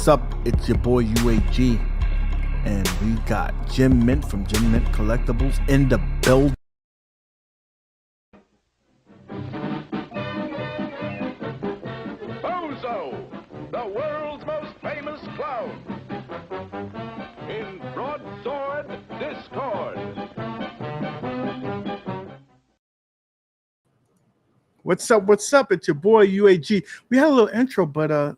what's up? It's your boy UAG, and we got Jim Mint from Jim Mint Collectibles in the building. Bozo, the world's most famous clown, in broadsword discord. What's up? What's up? It's your boy UAG. We had a little intro, but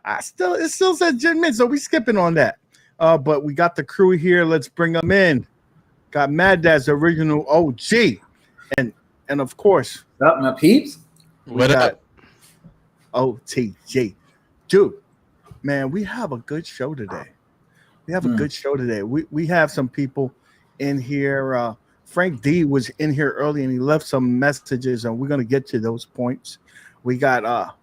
it still says Jim Mint, so we skipping on that. But we got the crew here. Let's bring them in. Got Mad Dad's original OG, and of course, what's up, my peeps? What up? OTG, dude, man, we have a good show today. We have a good show today. We have some people in here. Frank D was in here early and he left some messages, and we're gonna get to those points. We got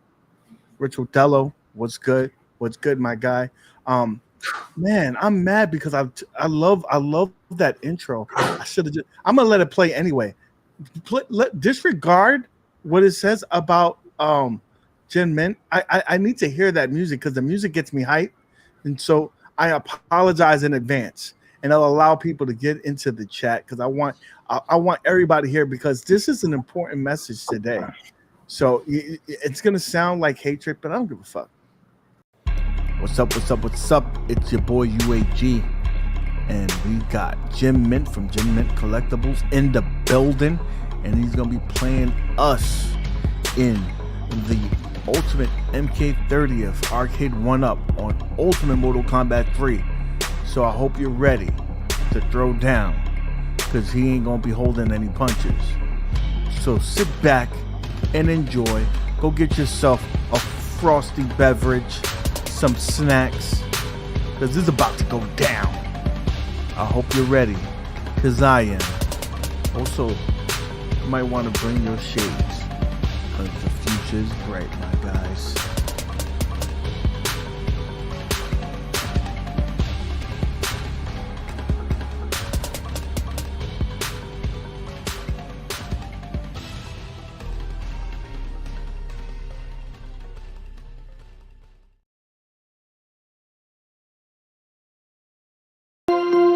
Rich Otello. What's good? What's good, my guy? Man, I'm mad because I love that intro. I should have I'm gonna let it play anyway. Disregard what it says about Jim Mint. I need to hear that music because the music gets me hyped, and so I apologize in advance. And I'll allow people to get into the chat because I want everybody here because this is an important message today. So it's gonna sound like hatred, but I don't give a fuck. What's up? What's up? What's up? It's your boy UAG, and we got Jim Mint from Jim Mint Collectibles in the building, and he's gonna be playing us in the Ultimate MK30th Arcade 1-Up on Ultimate Mortal Kombat 3. So I hope you're ready to throw down because he ain't gonna be holding any punches. So sit back and enjoy. Go get yourself a frosty beverage, some snacks, because this is about to go down. I hope you're ready because I am. Also, you might want to bring your shades because the future is bright, my guys.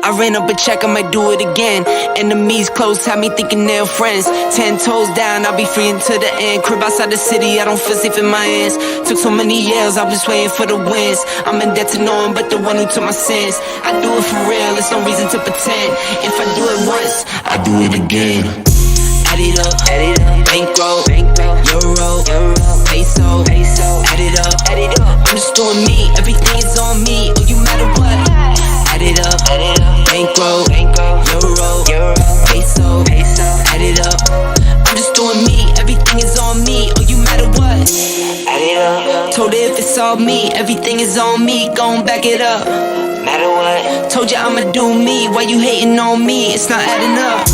I ran up a check, I might do it again. Enemies close, had me thinking they're friends. 10 toes down, I'll be free until the end. Crib outside the city, I don't feel safe in my hands. Took so many years, I'm just waiting for the wins. I'm in debt to no one but the one who took my sins. I do it for real, there's no reason to pretend. If I do it once, I do it again. Add it up, bankroll, euro, peso, add it up, I'm just doing me, everything is on me, oh you matter what. Add it up, bankroll, euro, peso, add it up, I'm just doing me, everything is on me, oh you matter what. Add it up, told her if it's all me, everything is on me, gon' back it up. Matter what, told you I'ma do me, why you hating on me, it's not adding up.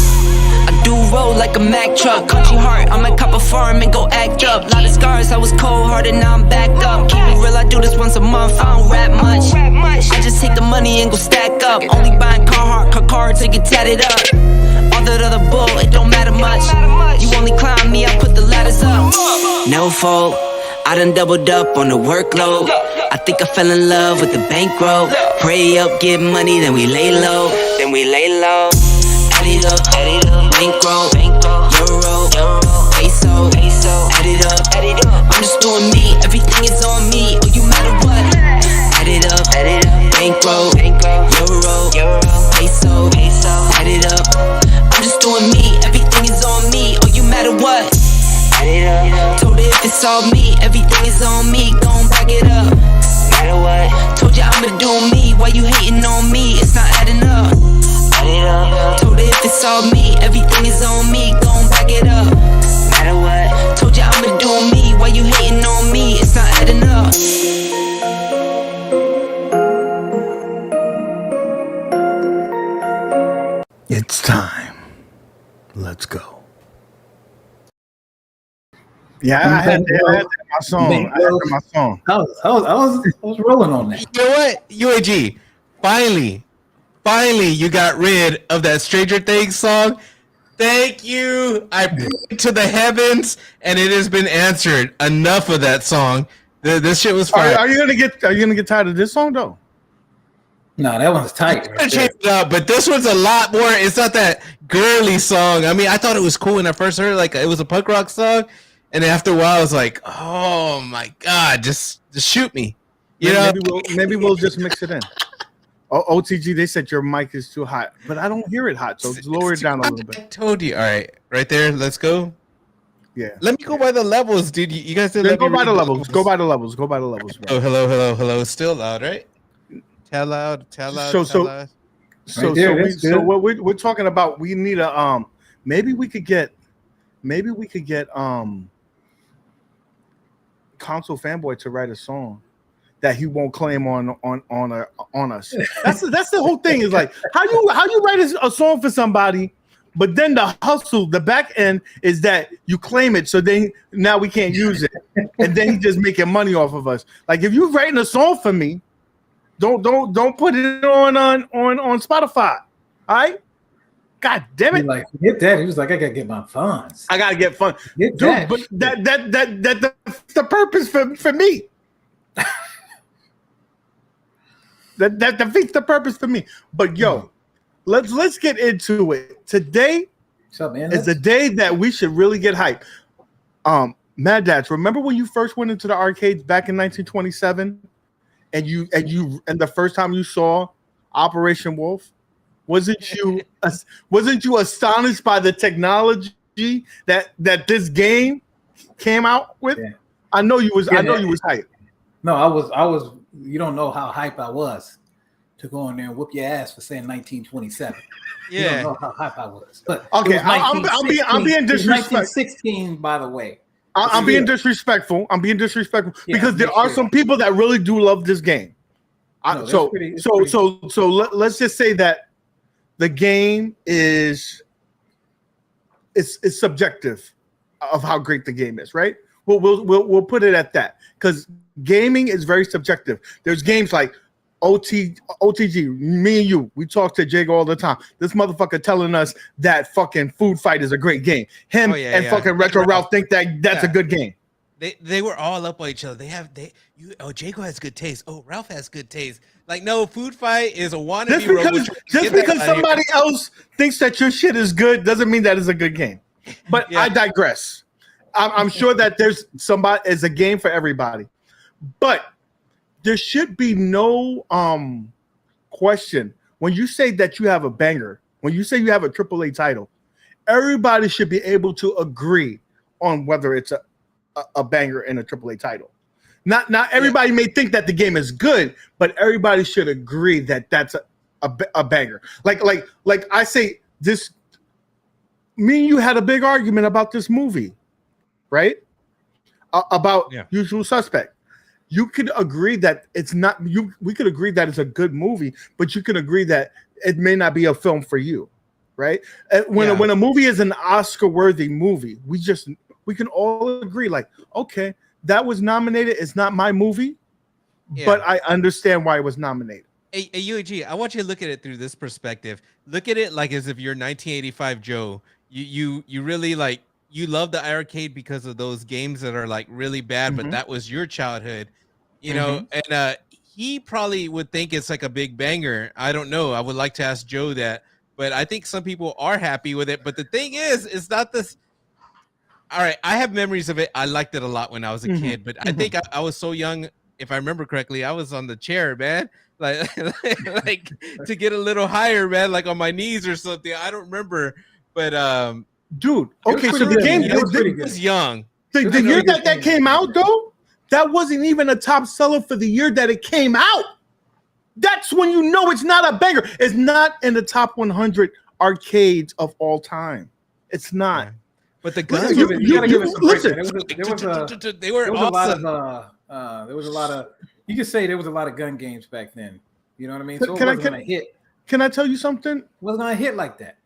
Do roll like a Mack truck, country heart, I might cop a farm and go act up. Lot of scars, I was cold-hearted, now I'm back up. Keep it real, I do this once a month, I don't rap much. I just take the money and go stack up. Only buying Carhartt, car cards, and get tatted up. All that other bull, it don't matter much. You only climb me, I put the ladders up. No fault, I done doubled up on the workload. I think I fell in love with the bankroll. Pray up, get money, then we lay low. Add it up, bankroll, euro, peso, add it up, I'm just doing me, everything is on me, oh you matter what. Add it up, bankroll, euro, peso, add it up, I'm just doing me, everything is on me, oh you matter what. Add it up, told her if it's all me, everything is on me, gon' back it up. Matter what, told you I'ma do me, why you hating on me, it's not adding up. Told her if it's all me, everything is on me, gon' back it up. Matter what, told you I'ma do me, why you hating on me, it's not adding up. It's time. Let's go. Yeah, I had my song. I was rolling on that. You know what, UAG? Finally, you got rid of that Stranger Things song. Thank you. I prayed to the heavens, and it has been answered. Enough of that song. This shit was Are, fire. are you gonna get tired of this song though? No, that one's tight. I Right changed it up, but this one's a lot more. It's not that girly song. I mean, I thought it was cool when I first heard it. Like, it was a punk rock song, and then after a while, I was like, "Oh my god, just shoot me!" You know? Maybe we'll just mix it in. OTG, they said your mic is too hot, but I don't hear it hot, so just lower it down a little I bit. told you. All right, right there. Let's go. Yeah. Let me go by the levels, dude. You guys did. Go by the levels. Go by the levels. Go by the levels. Bro. Oh, hello. Still loud, right? Tell loud. So what we're talking about, we need a maybe we could get Console Fanboy to write a song that he won't claim on us. That's the whole thing. Is like how you write a song for somebody, but then the hustle, the back end is that you claim it, so then now we can't use it, and then he's just making money off of us. Like if you're writing a song for me, don't put it on Spotify. All right. God damn it! Like get that. He was like, I gotta get my funds. I gotta get fun, Get dude. that But shit. that's the purpose for me. that defeats the purpose for me. But yo, let's get into it. Today What's up, man? is the day that we should really get hyped. Mad Dads, remember when you first went into the arcades back in 1927, and the first time you saw Operation Wolf? Wasn't you astonished by the technology that this game came out with? Yeah. I know you was hyped. No, I was. You don't know how hype I was to go in there and whoop your ass for saying 1927. You don't know how hype I was. But Okay, it was I'm being disrespectful. 1916, by the way. I'm being disrespectful. I'm being disrespectful Yeah, because there make are sure. some people that really do love this game. No, it's pretty- Let's just say that the game is subjective of how great the game is, right? We'll put it at that because gaming is very subjective. There's games like OTG, me and you, we talk to Jake all the time. This motherfucker telling us that fucking Food Fight is a great game. Him and fucking Retro Ralph think that's a good game. They were all up on each other. Jaco has good taste. Oh, Ralph has good taste. Like, no, Food Fight is a wannabe. Just because somebody else thinks that your shit is good doesn't mean that it's a good game. But I digress. I'm sure that there's a game for everybody. But there should be no question when you say that you have a banger, when you say you have a AAA title, everybody should be able to agree on whether it's a banger and a AAA title. Not everybody may think that the game is good, but everybody should agree that that's a banger. Like I say, this. Me and you had a big argument about this movie, right? About Usual Suspect. You could agree that it's not. We could agree that it's a good movie, but you can agree that it may not be a film for you, right? When a movie is an Oscar-worthy movie, we can all agree, like, okay, that was nominated. It's not my movie, but I understand why it was nominated. Hey, UAG, I want you to look at it through this perspective. Look at it like as if you're 1985 Joe. You really like, you love the iiRcade because of those games that are like really bad, but that was your childhood, you know. And he probably would think it's like a big banger. I don't know. I would like to ask Joe that, but I think some people are happy with it. But the thing is, it's not this. All right, I have memories of it. I liked it a lot when I was a kid, but I think I was so young. If I remember correctly, I was on the chair, man, like to get a little higher, man, like on my knees or something. I don't remember, but dude. Okay, so the game was young. The year that came out, though, that wasn't even a top seller for the year that it came out. That's when you know it's not a banger. It's not in the top 100 arcades of all time. It's not. Yeah. But the guns, you gotta give it some listen. They were awesome. There was a lot of. You could say there was a lot of gun games back then. You know what I mean? So it wasn't gonna hit. Can I tell you something? It wasn't gonna hit like that.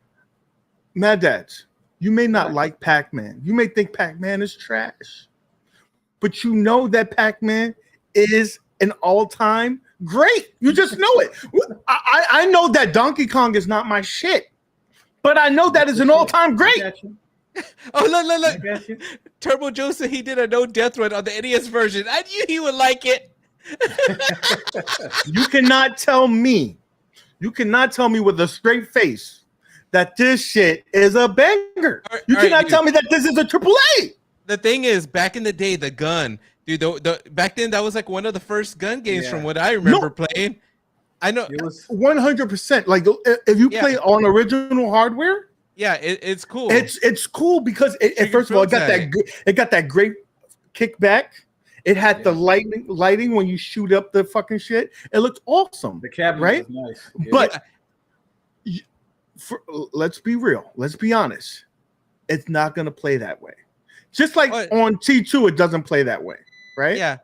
Mad Dads, you may not like Pac-Man. You may think Pac-Man is trash, but you know that Pac-Man is an all-time great. You just know it. I know that Donkey Kong is not my shit, but I know that is an all-time great. Oh, look. Turbo Joe said he did a no death run on the NES version. I knew he would like it. You cannot tell me with a straight face that this shit is a banger. You cannot tell me that this is a AAA. The thing is, back in the day, the gun, dude, back then that was like one of the first gun games from what I remember playing. I know it was 100%. Like if you play on original hardware, it's cool. It's cool because first of all, it got that great kickback. It had the lighting when you shoot up the fucking shit. It looked awesome. The cabinet right? was nice. Yeah. But let's be real. Let's be honest. It's not going to play that way. Just like on T2, it doesn't play that way, right? Yeah.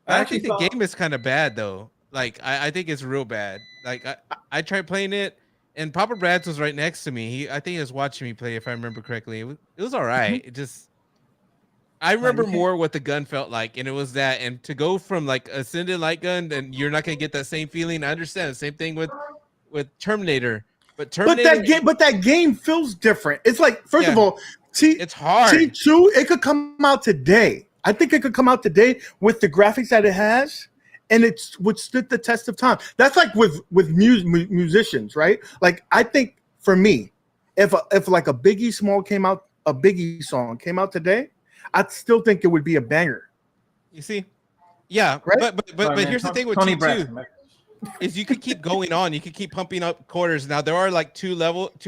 I actually think the game is kind of bad, though. Like, I think it's real bad. Like, I tried playing it, and Papa Brad's was right next to me. I think he was watching me play, if I remember correctly. It was all right. It just... I remember more what the gun felt like, and it was that. And to go from like a Sinden light gun, and you're not gonna get that same feeling. I understand the same thing with Terminator, but that game feels different. It's like first of all, it's hard. T2 it could come out today. I think it could come out today with the graphics that it has, and it would stood the test of time. That's like with musicians, right? Like I think for me, if like a Biggie song came out today, I still think it would be a banger. You see? Yeah, right? but here's the thing with T2 is you could keep going on. You could keep pumping up quarters. Now there are like two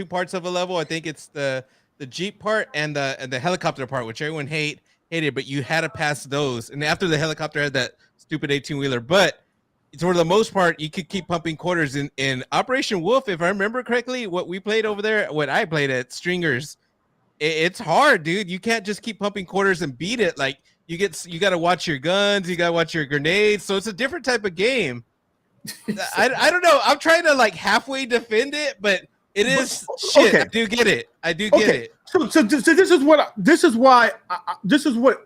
parts of a level. I think it's the Jeep part and the helicopter part, which everyone hated, but you had to pass those. And after the helicopter had that stupid 18-wheeler, but for the most part, you could keep pumping quarters. In Operation Wolf, if I remember correctly, what we played over there, what I played at Stringers. It's hard, dude. You can't just keep pumping quarters and beat it. Like you got to watch your guns, you got to watch your grenades. So it's a different type of game. I don't know. I'm trying to like halfway defend it, but it is shit. Okay. I do get it. So this is what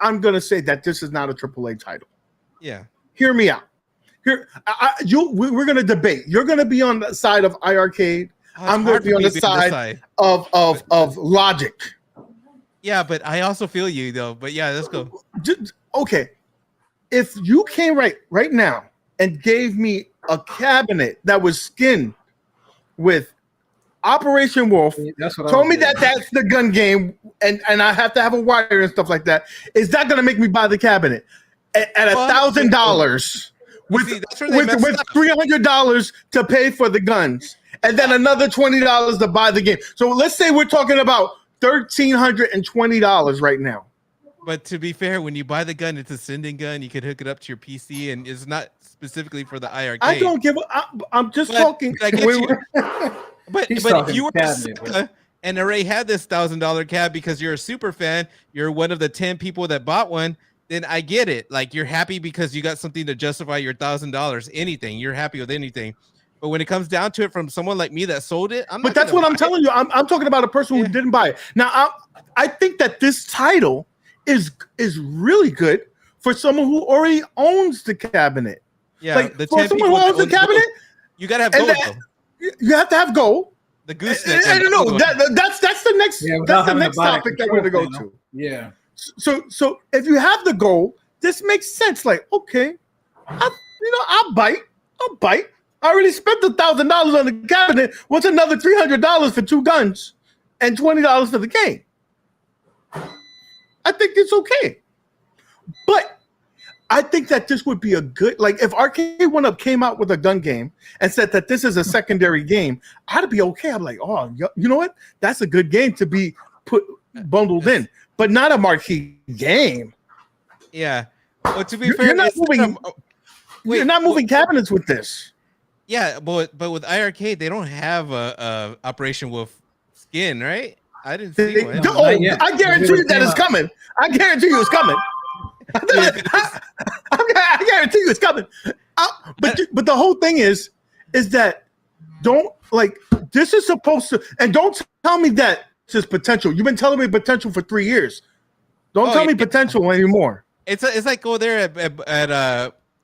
I'm gonna say that this is not a AAA title. Yeah. Hear me out. We're gonna debate. You're gonna be on the side of iiRcade. I'm going to be on the side of Logic. Yeah, but I also feel you though. But yeah, let's go. Okay, if you came right now and gave me a cabinet that was skinned with Operation Wolf, told me that's the gun game, and I have to have a wire and stuff like that, is that going to make me buy the cabinet at $1,000 with $300 to pay for the guns? And then another $20 to buy the game. So let's say we're talking about $1,320 right now. But to be fair, when you buy the gun, it's a Sinden gun. You could hook it up to your PC, and it's not specifically for the iiRcade. I don't give I'm just talking. I get you. But if you were and already had this $1,000 cab because you're a super fan, you're one of the 10 people that bought one, then I get it. Like you're happy because you got something to justify your $1,000. Anything. You're happy with anything. But when it comes down to it, from someone like me that sold it, but that's what I'm telling you. I'm talking about a person who didn't buy it. Now, I think that this title is really good for someone who already owns the cabinet. Yeah, like for someone who owns the cabinet, you gotta have gold. You have to have gold. The goose. I don't know. That's the next. That's the next topic that we're gonna go to. Yeah. So if you have the gold, this makes sense. Like, okay, I'll bite. I already spent $1,000 on the cabinet. What's another $300 for 2 guns and $20 for the game? I think it's okay. But I think that this would be a good, like if Arcade 1UP came out with a gun game and said that this is a secondary game, I'd be okay. I'm like, oh, you know what? That's a good game to be bundled in, but not a marquee game. Yeah. Well, to be fair, you're not moving cabinets with this. Yeah, but with iiRcade, they don't have a Operation Wolf skin, right? I didn't see one. I guarantee you that it's coming. I guarantee you it's coming. I guarantee you it's coming. But the whole thing is that this is supposed to, and don't tell me that it's just potential. You've been telling me potential for 3 years. Don't tell me potential anymore. It's like go there at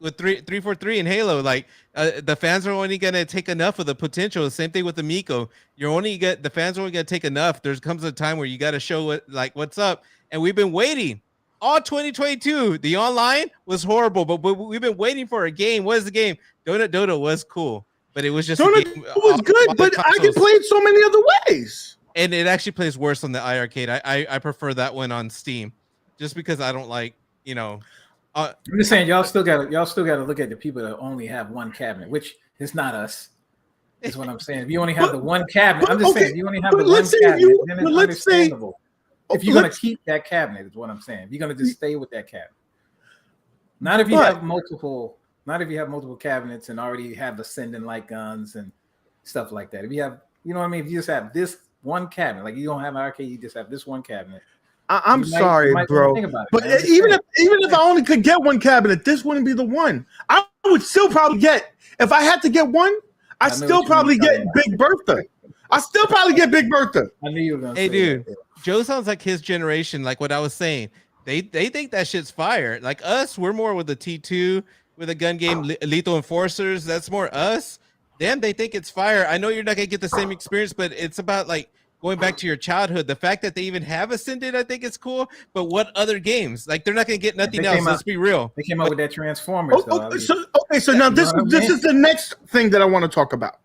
with 343 and Halo. Like the fans are only gonna take enough of the potential. Same thing with the Miko. The fans are only gonna take enough. There comes a time where you got to show what's up. And we've been waiting all 2022. The online was horrible, but we've been waiting for a game. What is the game? Dota was cool, but it was just It was good, but I can play it so many other ways. And it actually plays worse on the iArcade. I prefer that one on Steam, just because I don't like, I'm just saying, y'all still got to look at the people that only have one cabinet, which is not us. Is what I'm saying. If you only have the one cabinet, I'm just saying, if you only have the one cabinet, then it's understandable. If you're going to keep that cabinet, is what I'm saying. If you're going to just stay with that cabinet, not if you have multiple cabinets and already have the Sinden light guns and stuff like that. If you have, you know what I mean. If you just have this one cabinet, like you don't have an arcade, you just have this one cabinet. I'm sorry, bro, but even if I only could get one cabinet, this wouldn't be the one. I would still probably get, if I had to get one, I still probably get Big Bertha. I still probably get Big Bertha. I knew you were gonna say dude, that. Joe sounds like his generation, like what I was saying. They think that shit's fire. Like us, we're more with the T2, with a gun game, Lethal Enforcers. That's more us. Them, they think it's fire. I know you're not gonna get the same experience, but it's about like going back to your childhood. The fact that they even have Ascended, I think it's cool. But what other games? Like they're not gonna get nothing else. Let's be real. They came out with that Transformers. So now this is the next thing that I want to talk about.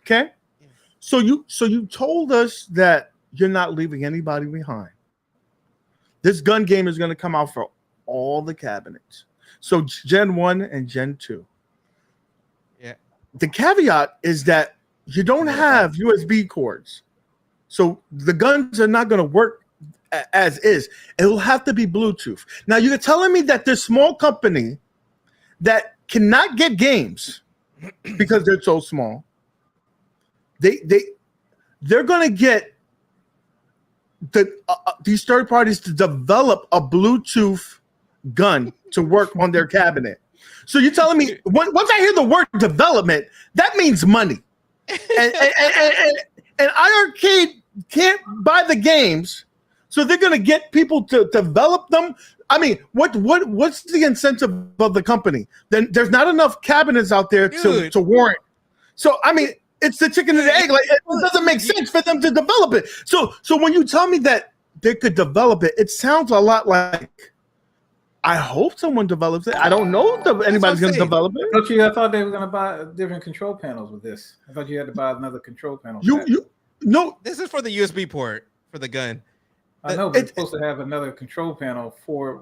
Okay, so you told us that you're not leaving anybody behind. This gun game is going to come out for all the cabinets. So Gen 1 and Gen 2. Yeah. The caveat is that you don't have USB cords. So the guns are not going to work as is. It will have to be Bluetooth. Now you're telling me that this small company that cannot get games because they're so small, they're going to get these third parties to develop a Bluetooth gun to work on their cabinet. So you're telling me once I hear the word development, that means money, and iArcade can't buy the games, so they're going to get people to develop them. I mean, what's the incentive of the company? Then there's not enough cabinets out there to warrant. So I mean, it's the chicken and the egg. Like it doesn't make sense for them to develop it. So when you tell me that they could develop it, it sounds a lot like I hope someone develops it. I don't know if anybody's going to develop it. I thought they were going to buy different control panels with this. I thought you had to buy another control panel. No, this is for the USB port for the gun. I know, but it's supposed to have another control panel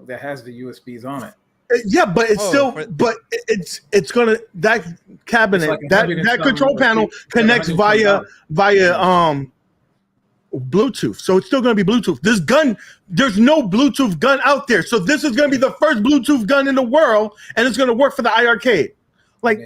that has the USBs on it. Yeah, but it's gonna, that cabinet, like that control panel connects via Bluetooth. So it's still gonna be Bluetooth. This gun, there's no Bluetooth gun out there. So this is gonna be the first Bluetooth gun in the world, and it's gonna work for the iArcade. Like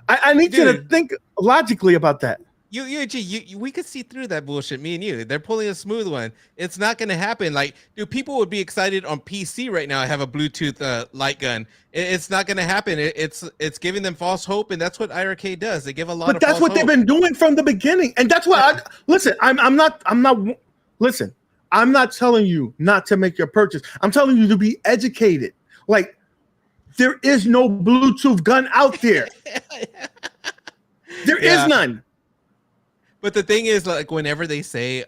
I need you to think logically about that. We could see through that bullshit. Me and you, they're pulling a smooth one. It's not gonna happen. Like, dude, people would be excited on PC right now. I have a Bluetooth light gun. It's not gonna happen. It's giving them false hope, and that's what iArcade does. They give a lot. But that's what they've been doing from the beginning, and that's why I'm not telling you not to make your purchase. I'm telling you to be educated. Like, there is no Bluetooth gun out there. There is none. But the thing is, like, whenever they say,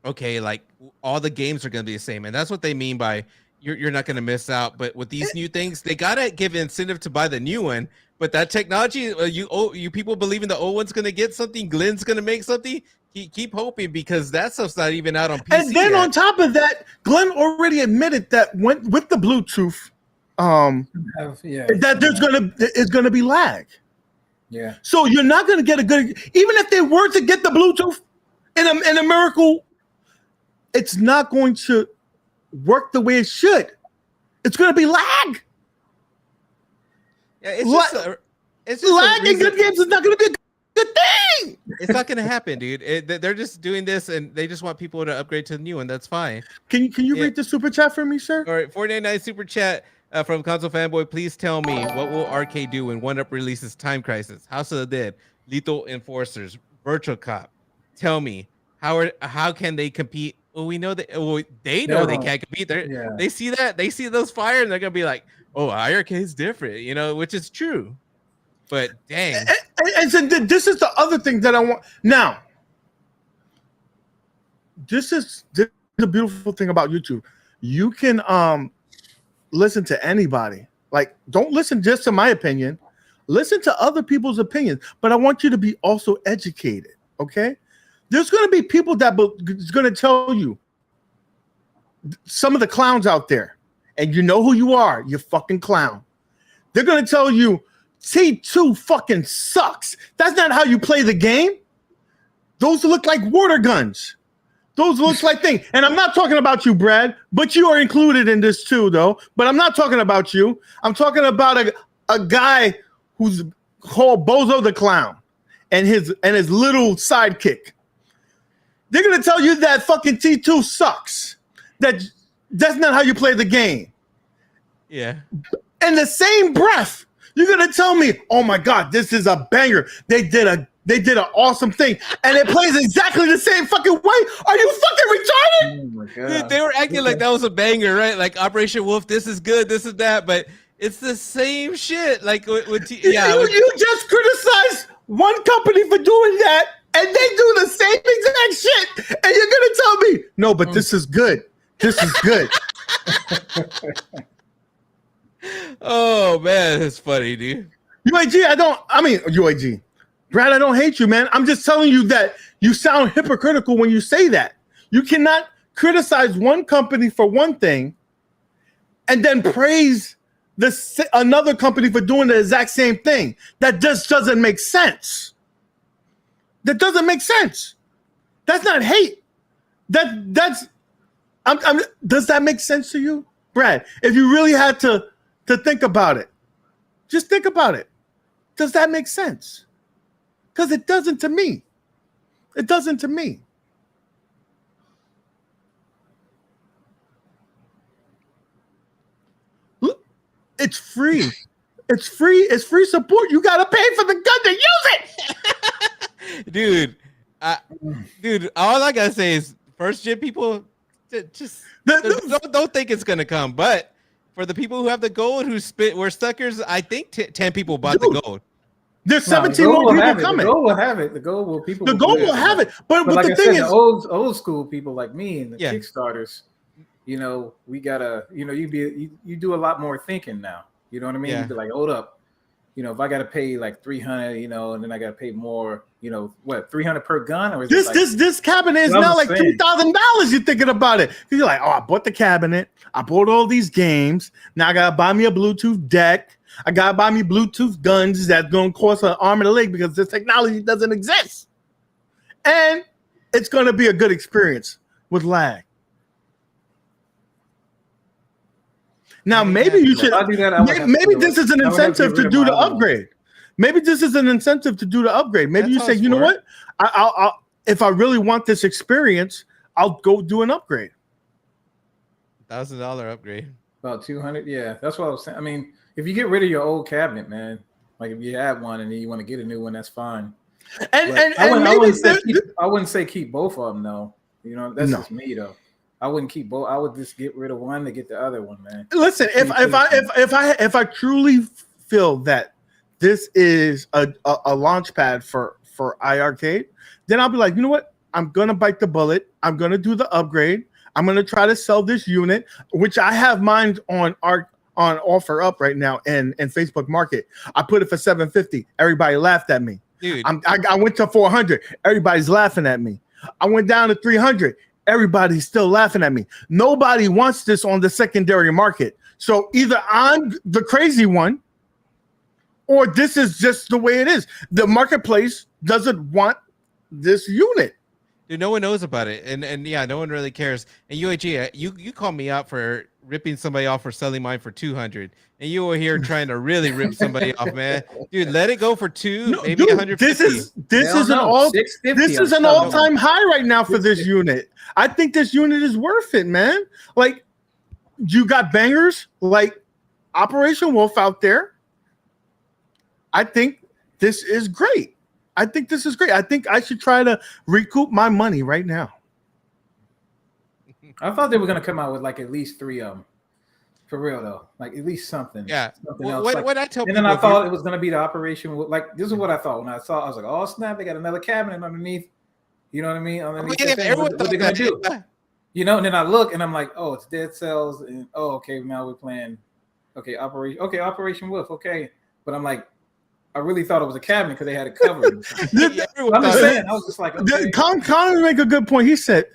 okay, like all the games are going to be the same, and that's what they mean by you're not going to miss out. But with these new things, they got to give incentive to buy the new one. But that technology, you people believing the old one's going to get something, Glenn's going to make something, keep hoping, because that stuff's not even out on PC. And then on top of that, Glenn already admitted that with the Bluetooth, that it's gonna be lag. Yeah. So you're not going to get a good, even if they were to get the Bluetooth in a miracle, it's not going to work the way it should. It's going to be lag. Yeah, it's just lag in good games is not going to be a good thing. It's not going to happen, dude. They're just doing this, and they just want people to upgrade to the new one. That's fine. Can you read the super chat for me, sir? All right, 499 super chat. From Console Fanboy, please tell me, what will Arcade do when 1UP releases Time Crisis, House of the Dead, Lethal Enforcers, Virtual Cop? Tell me, how can they compete? Well, we know that they know they can't compete. They see that, they see those fire, and they're gonna be like, oh, iiRcade's different, you know, which is true. But dang. And so this is the other thing that I want. Now, this is the beautiful thing about YouTube. You can listen to anybody. Like, don't listen just to my opinion. Listen to other people's opinions. But I want you to be also educated, okay? There's going to be people that is going to tell you, some of the clowns out there, and you know who you are, you fucking clown. They're going to tell you, T2 fucking sucks. That's not how you play the game. Those look like water guns. Those look like things. And I'm not talking about you, Brad, but you are included in this too, though. But I'm not talking about you. I'm talking about a guy who's called Bozo the Clown and his little sidekick. They're going to tell you that fucking T2 sucks. That's not how you play the game. Yeah. In the same breath, you're going to tell me, oh my God, this is a banger. They did an awesome thing. And it plays exactly the same fucking way. Are you fucking retarded? Oh my God. Dude, they were acting like that was a banger, right? Like Operation Wolf, this is good, this is that, but it's the same shit. Like you just criticized one company for doing that, and they do the same exact shit. And you're going to tell me, no, but this is good. This is good. Oh man, that's funny, dude. UAG. Brad, I don't hate you, man. I'm just telling you that you sound hypocritical when you say that. You cannot criticize one company for one thing and then praise another company for doing the exact same thing. That just doesn't make sense. That doesn't make sense. That's not hate. Does that make sense to you, Brad? If you really had to think about it, just think about it. Does that make sense? Because it doesn't to me. It doesn't to me. Look, it's free. It's free. It's free support. You got to pay for the gun to use it. Dude, all I got to say is first gen people just don't think it's going to come. But for the people who have the gold were suckers, I think 10 people bought the gold. There's 17 more people coming. The gold will have it. The gold will have it. But like the thing is, the old school people like me and the Kickstarters, you know, we gotta, you know, you do a lot more thinking now. You know what I mean? Yeah. You be like, hold up, you know, if I gotta pay like $300, you know, and then I gotta pay more, you know, what, $300 per gun, or is this cabinet is now like $2,000. You're thinking about it. You're like, oh, I bought the cabinet, I bought all these games. Now I gotta buy me a Bluetooth deck. I gotta buy me Bluetooth guns that's gonna cost an arm and a leg because this technology doesn't exist. And it's gonna be a good experience with lag. Now, maybe you should. Maybe this is an incentive to do the upgrade. Maybe this is an incentive to do the upgrade. Maybe you say, you know what? I'll if I really want this experience, I'll go do an upgrade. $1,000 upgrade. About 200. Yeah, that's what I was saying. I mean, if you get rid of your old cabinet, man, like if you have one and then you want to get a new one, that's fine. I wouldn't say keep both of them though. You know, that's just me though. I wouldn't keep both. I would just get rid of one to get the other one, man. Listen, if I truly feel that this is a launch pad for iiRcade, then I'll be like, you know what? I'm gonna bite the bullet. I'm gonna do the upgrade. I'm gonna try to sell this unit, which I have mine on offer up right now in Facebook Market. I put it for $750. Everybody laughed at me. Dude, I went to $400. Everybody's laughing at me. I went down to $300. Everybody's still laughing at me. Nobody wants this on the secondary market. So either I'm the crazy one, or this is just the way it is. The marketplace doesn't want this unit. Dude, no one knows about it, and yeah, no one really cares. And UAG, you called me out for ripping somebody off for selling mine for $200, and you were here trying to really rip somebody off, man. Dude, let it go for maybe $150. This is an all-time high right now for this unit. I think this unit is worth it, man. Like, you got bangers like Operation Wolf out there. I think this is great. I think I should try to recoup my money right now. I thought they were going to come out with like at least 3 of them. For real though, like at least something. Yeah. Something Well, else. Like, what I tell and people, then I thought it was gonna be the operation. Like this is what I thought when I saw. I was like, oh snap, they got another cabinet underneath. You know what I mean? Underneath that thing. What they gonna do? Yeah. You know, and then I look and I'm like, oh, it's Dead Cells, and oh, okay, now we're playing. Okay, Operation Wolf. Okay, but I'm like, I really thought it was a cabinet because they had it covered. I'm just saying, I was just like, okay. Connor make a good point. He said,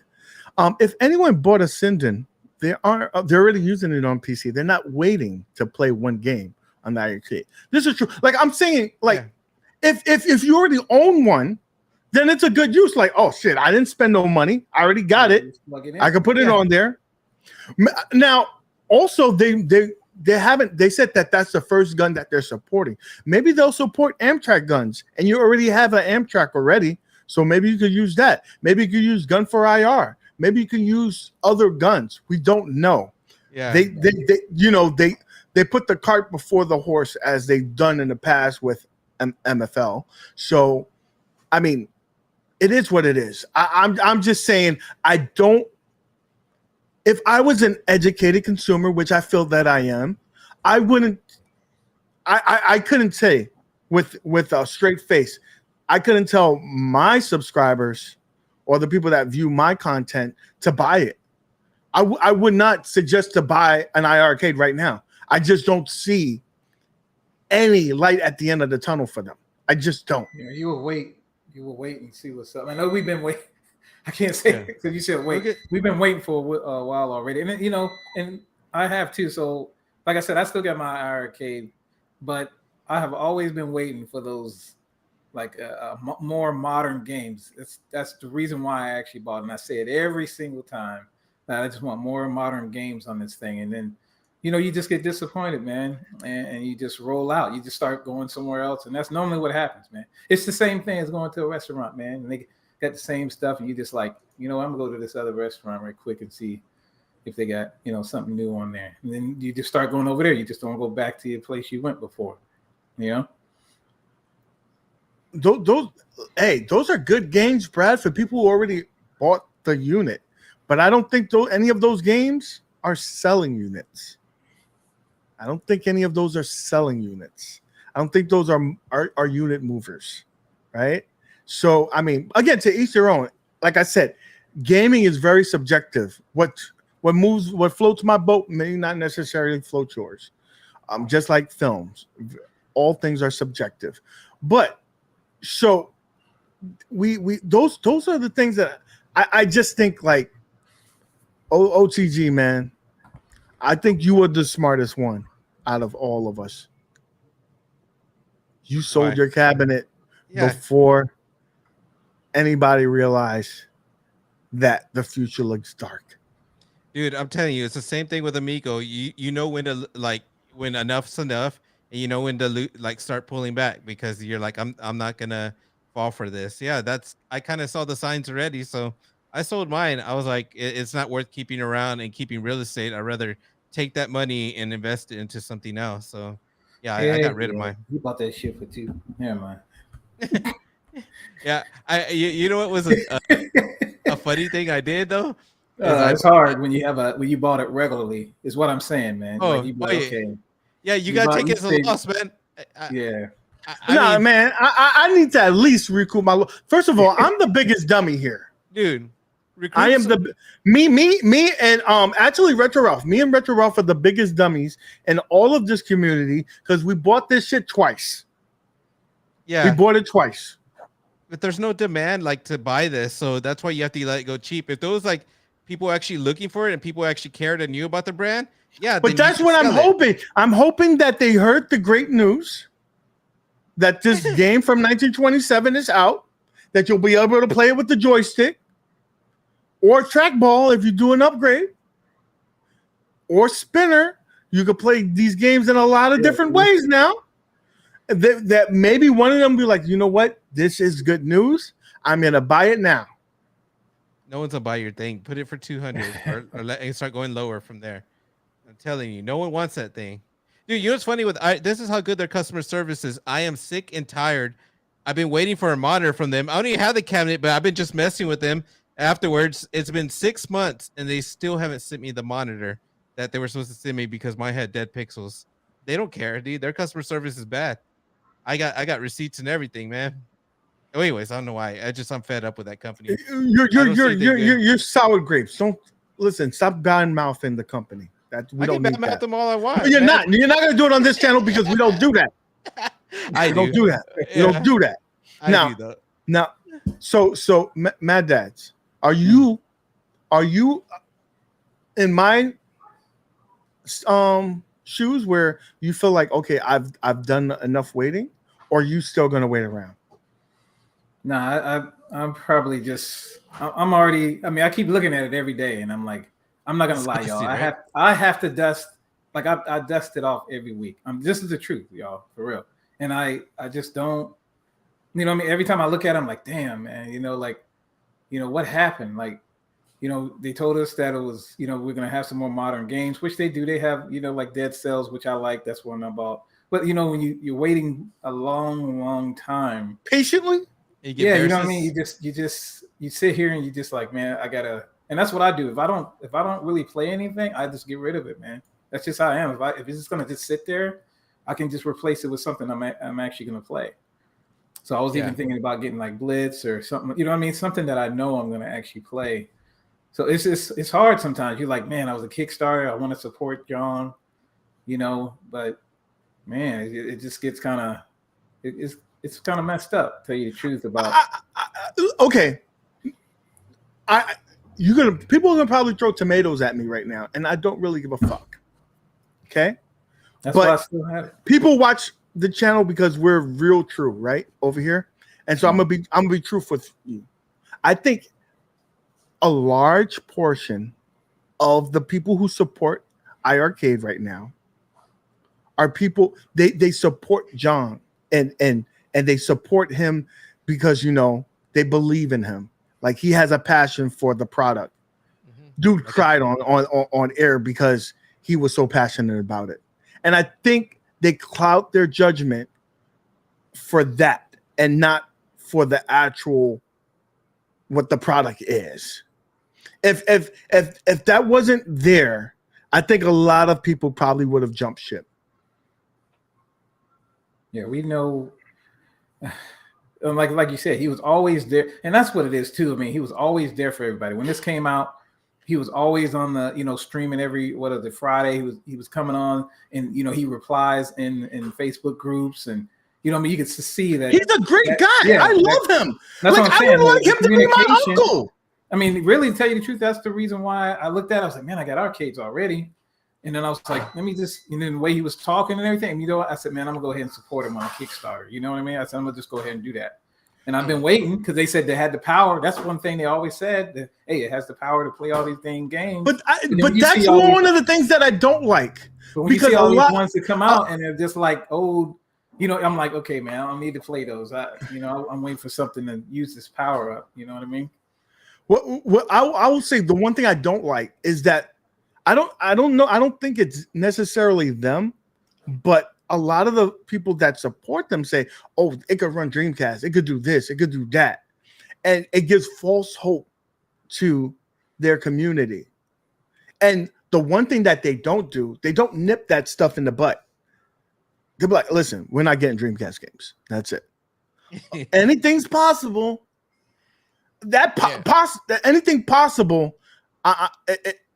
if anyone bought a Sinden, they're already using it on PC. They're not waiting to play one game on the iiRcade. This is true. Like I'm saying, like if you already own one, then it's a good use. Like, oh shit, I didn't spend no money. I already got it. I can put it on there. Now, also they haven't. They said that that's the first gun that they're supporting. Maybe they'll support Amtrak guns, and you already have an Amtrak already. So maybe you could use that. Maybe you could use Gun for IR. Maybe you can use other guns. We don't know. Yeah. They put the cart before the horse, as they've done in the past with MFL. So, I mean, it is what it is. I'm just saying, I don't. If I was an educated consumer, which I feel that I am, I wouldn't. I couldn't say with a straight face. I couldn't tell my subscribers or the people that view my content to buy it. I would not suggest to buy an iiRcade right now. I just don't see any light at the end of the tunnel for them. I just don't. Yeah, you will wait and see what's up. I know we've been waiting. I can't say because you said wait. Okay. We've been waiting for a while already, and you know, and I have too. So, like I said, I still got my iiRcade, but I have always been waiting for those like more modern games. That's the reason why I actually bought it. And I say it every single time that I just want more modern games on this thing. And then, you know, you just get disappointed, man, and you just roll out. You just start going somewhere else, and that's normally what happens, man. It's the same thing as going to a restaurant, man. And they got the same stuff, and you just like, you know, I'm gonna go to this other restaurant right quick and see if they got, you know, something new on there. And then you just start going over there. You just don't go back to your place you went before, you know. Those are good games, Brad, for people who already bought the unit. But I don't think any of those games are selling units. I don't think any of those are selling units. I don't think those are unit movers, right? So, I mean, again, to each their own. Like I said, gaming is very subjective. What floats my boat may not necessarily float yours. Just like films, all things are subjective. But so those are the things that I just think, like, OTG, man, I think you were the smartest one out of all of us. You sold your cabinet before anybody realized that the future looks dark. Dude, I'm telling you, it's the same thing with Amigo. You know when to, like, when enough's enough, and you know when to like start pulling back, because you're like, I'm not gonna fall for this. Yeah, I kind of saw the signs already, so I sold mine. I was like, it's not worth keeping around and keeping real estate. I'd rather take that money and invest it into something else. So yeah, I got rid of mine. You bought that shit for $2. Never mind. Yeah, you know what was a funny thing I did though? It's hard when you bought it regularly. Is what I'm saying, man. Oh, like you bought, okay. Yeah, you got to take it as a loss, man. I mean, man, I need to at least recoup my loss. First of all, I'm the biggest dummy here, dude. I am me and actually Retro Ralph. Me and Retro Ralph are the biggest dummies in all of this community because we bought this shit twice. Yeah, we bought it twice. But there's no demand like to buy this, so that's why you have to let it go cheap. If those like people actually looking for it and people actually cared and knew about the brand, yeah. But that's what I'm hoping. I'm hoping that they heard the great news that this game from 1927 is out, that you'll be able to play it with the joystick or trackball if you do an upgrade, or spinner. You can play these games in a lot of different ways now. That maybe one of them be like, you know what? This is good news. I'm going to buy it now. No one's gonna buy your thing. Put it for 200 or let it start going lower from there. I'm telling you, no one wants that thing. Dude, you know what's funny this is how good their customer service is. I am sick and tired. I've been waiting for a monitor from them. I don't even have the cabinet, but I've been just messing with them afterwards. It's been 6 months and they still haven't sent me the monitor. that they were supposed to send me because mine had dead pixels. They don't care, dude. Their customer service is bad. I got receipts and everything, man. Anyways, I don't know why. I'm fed up with that company. You're sour grapes. Don't listen. Stop bad mouthing the company. That we don't need that. Them all I want. No, you're not. You're not gonna do it on this channel because we don't do that. Don't do that. We don't do that. Now, so Mad Dads, are you in my shoes where you feel like, okay, I've done enough waiting, or are you still gonna wait around? No, I'm probably just I'm already. I mean, I keep looking at it every day, and I'm like, I'm not gonna lie, y'all. Right? I have to dust. Like I dust it off every week. This is the truth, y'all, for real. And I just don't. You know what I mean? Every time I look at it, I'm like, damn, man. What happened? Like, they told us that it was, we're gonna have some more modern games, which they do. They have, like Dead Cells, which I like. That's one I'm about. But when you're waiting a long time patiently. Yeah, you know what I mean. You sit here and you just like, man, I gotta. And that's what I do. If I don't really play anything, I just get rid of it, man. That's just how I am. If it's just gonna just sit there, I can just replace it with something I'm actually gonna play. So I was even thinking about getting like Blitz or something. You know what I mean? Something that I know I'm gonna actually play. So it's hard sometimes. You're like, man, I was a Kickstarter. I want to support John, but man, it just gets kind of it's kind of messed up. To tell you the truth about. Okay. People are gonna probably throw tomatoes at me right now, and I don't really give a fuck. Okay, that's why I still have it. People watch the channel because we're real true, right over here, and so I'm gonna be truthful with you. I think a large portion of the people who support iiRcade right now are people they support John and they support him because they believe in him. Like he has a passion for the product. Dude cried on air because he was so passionate about it. And I think they clout their judgment for that and not for the actual what the product is. If that wasn't there, I think a lot of people probably would have jumped ship. Yeah, we know. Like you said, he was always there, and that's what it is too. I mean, he was always there for everybody. When this came out, he was always on the streaming every Friday. He was coming on, and he replies in Facebook groups, and I mean, you could see that he's a great guy. Yeah, I love him. That's what I'm saying. I would like him to be my uncle. I mean, really, to tell you the truth, that's the reason why I looked at it. I was like, man, I got arcades already. And then I was like, let me just, the way he was talking and everything, I said, man, I'm gonna go ahead and support him on a Kickstarter. You know what I mean? I said, I'm gonna just go ahead and do that. And I've been waiting because they said they had the power. That's one thing they always said, that, hey, it has the power to play all these games. But that's one of the things that I don't like. But when you see all these ones that come out and they're just like old, I'm like, okay, man, I don't need to play those. I'm waiting for something to use this power up. You know what I mean? What I will say, the one thing I don't like is that I don't know. I don't think it's necessarily them, but a lot of the people that support them say, oh, it could run Dreamcast. It could do this. It could do that. And it gives false hope to their community. And the one thing that they don't do, they don't nip that stuff in the butt. They'll be like, listen, we're not getting Dreamcast games. That's it. Anything's possible. Anything possible.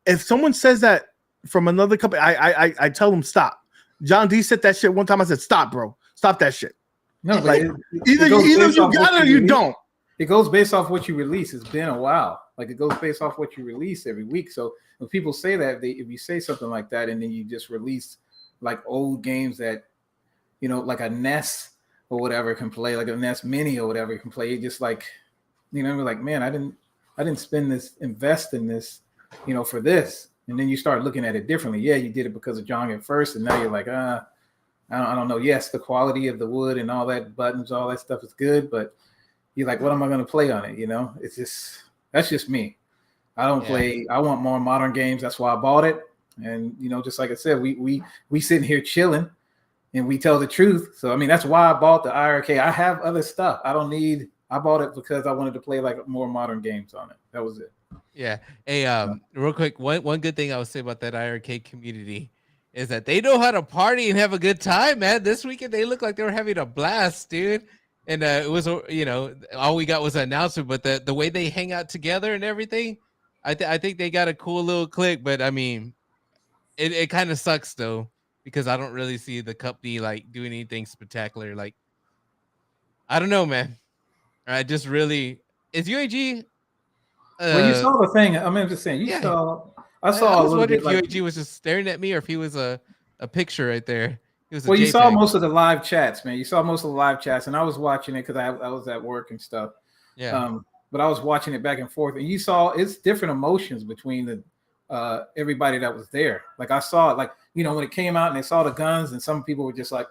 If someone says that from another company, I tell them stop. John D said that shit one time. I said, stop, bro. Stop that shit. No, like, either you got it or you don't. It goes based off what you release. It's been a while. Like it goes based off what you release every week. So when people say that, if you say something like that and then you just release like old games that, like a NES or whatever can play, like a NES Mini or whatever can play, it just like, like, man, I didn't invest in this, for this. And then you start looking at it differently. Yeah, you did it because of John at first, and now you're like, I don't know. Yes, the quality of the wood and all that buttons, all that stuff is good, but you're like, what am I going to play on it? It's just, that's just me. I don't play. I want more modern games. That's why I bought it. And just like I said, we sitting here chilling, and we tell the truth. So I mean, that's why I bought the iiRcade. I have other stuff. I don't need. I bought it because I wanted to play like more modern games on it. That was it. Yeah. Hey, real quick, one good thing I would say about that iiRcade community is that they know how to party and have a good time, man. This weekend they look like they were having a blast, dude. And it was, all we got was an announcement, but the way they hang out together and everything, I think they got a cool little click. But I mean, it kind of sucks though, because I don't really see the company like doing anything spectacular. Like, I don't know, man. I just really is UAG. Well, you saw the thing. I mean, I'm just saying. You Yeah. saw. I saw a was little wondering bit. if Like, UAG was just staring at me, or if he was a picture right there. He was. Well, you saw most of the live chats, man. You saw most of the live chats, and I was watching it because I was at work and stuff. Yeah. But I was watching it back and forth, and you saw it's different emotions between the everybody that was there. Like I saw it, like when it came out and they saw the guns, and some people were just like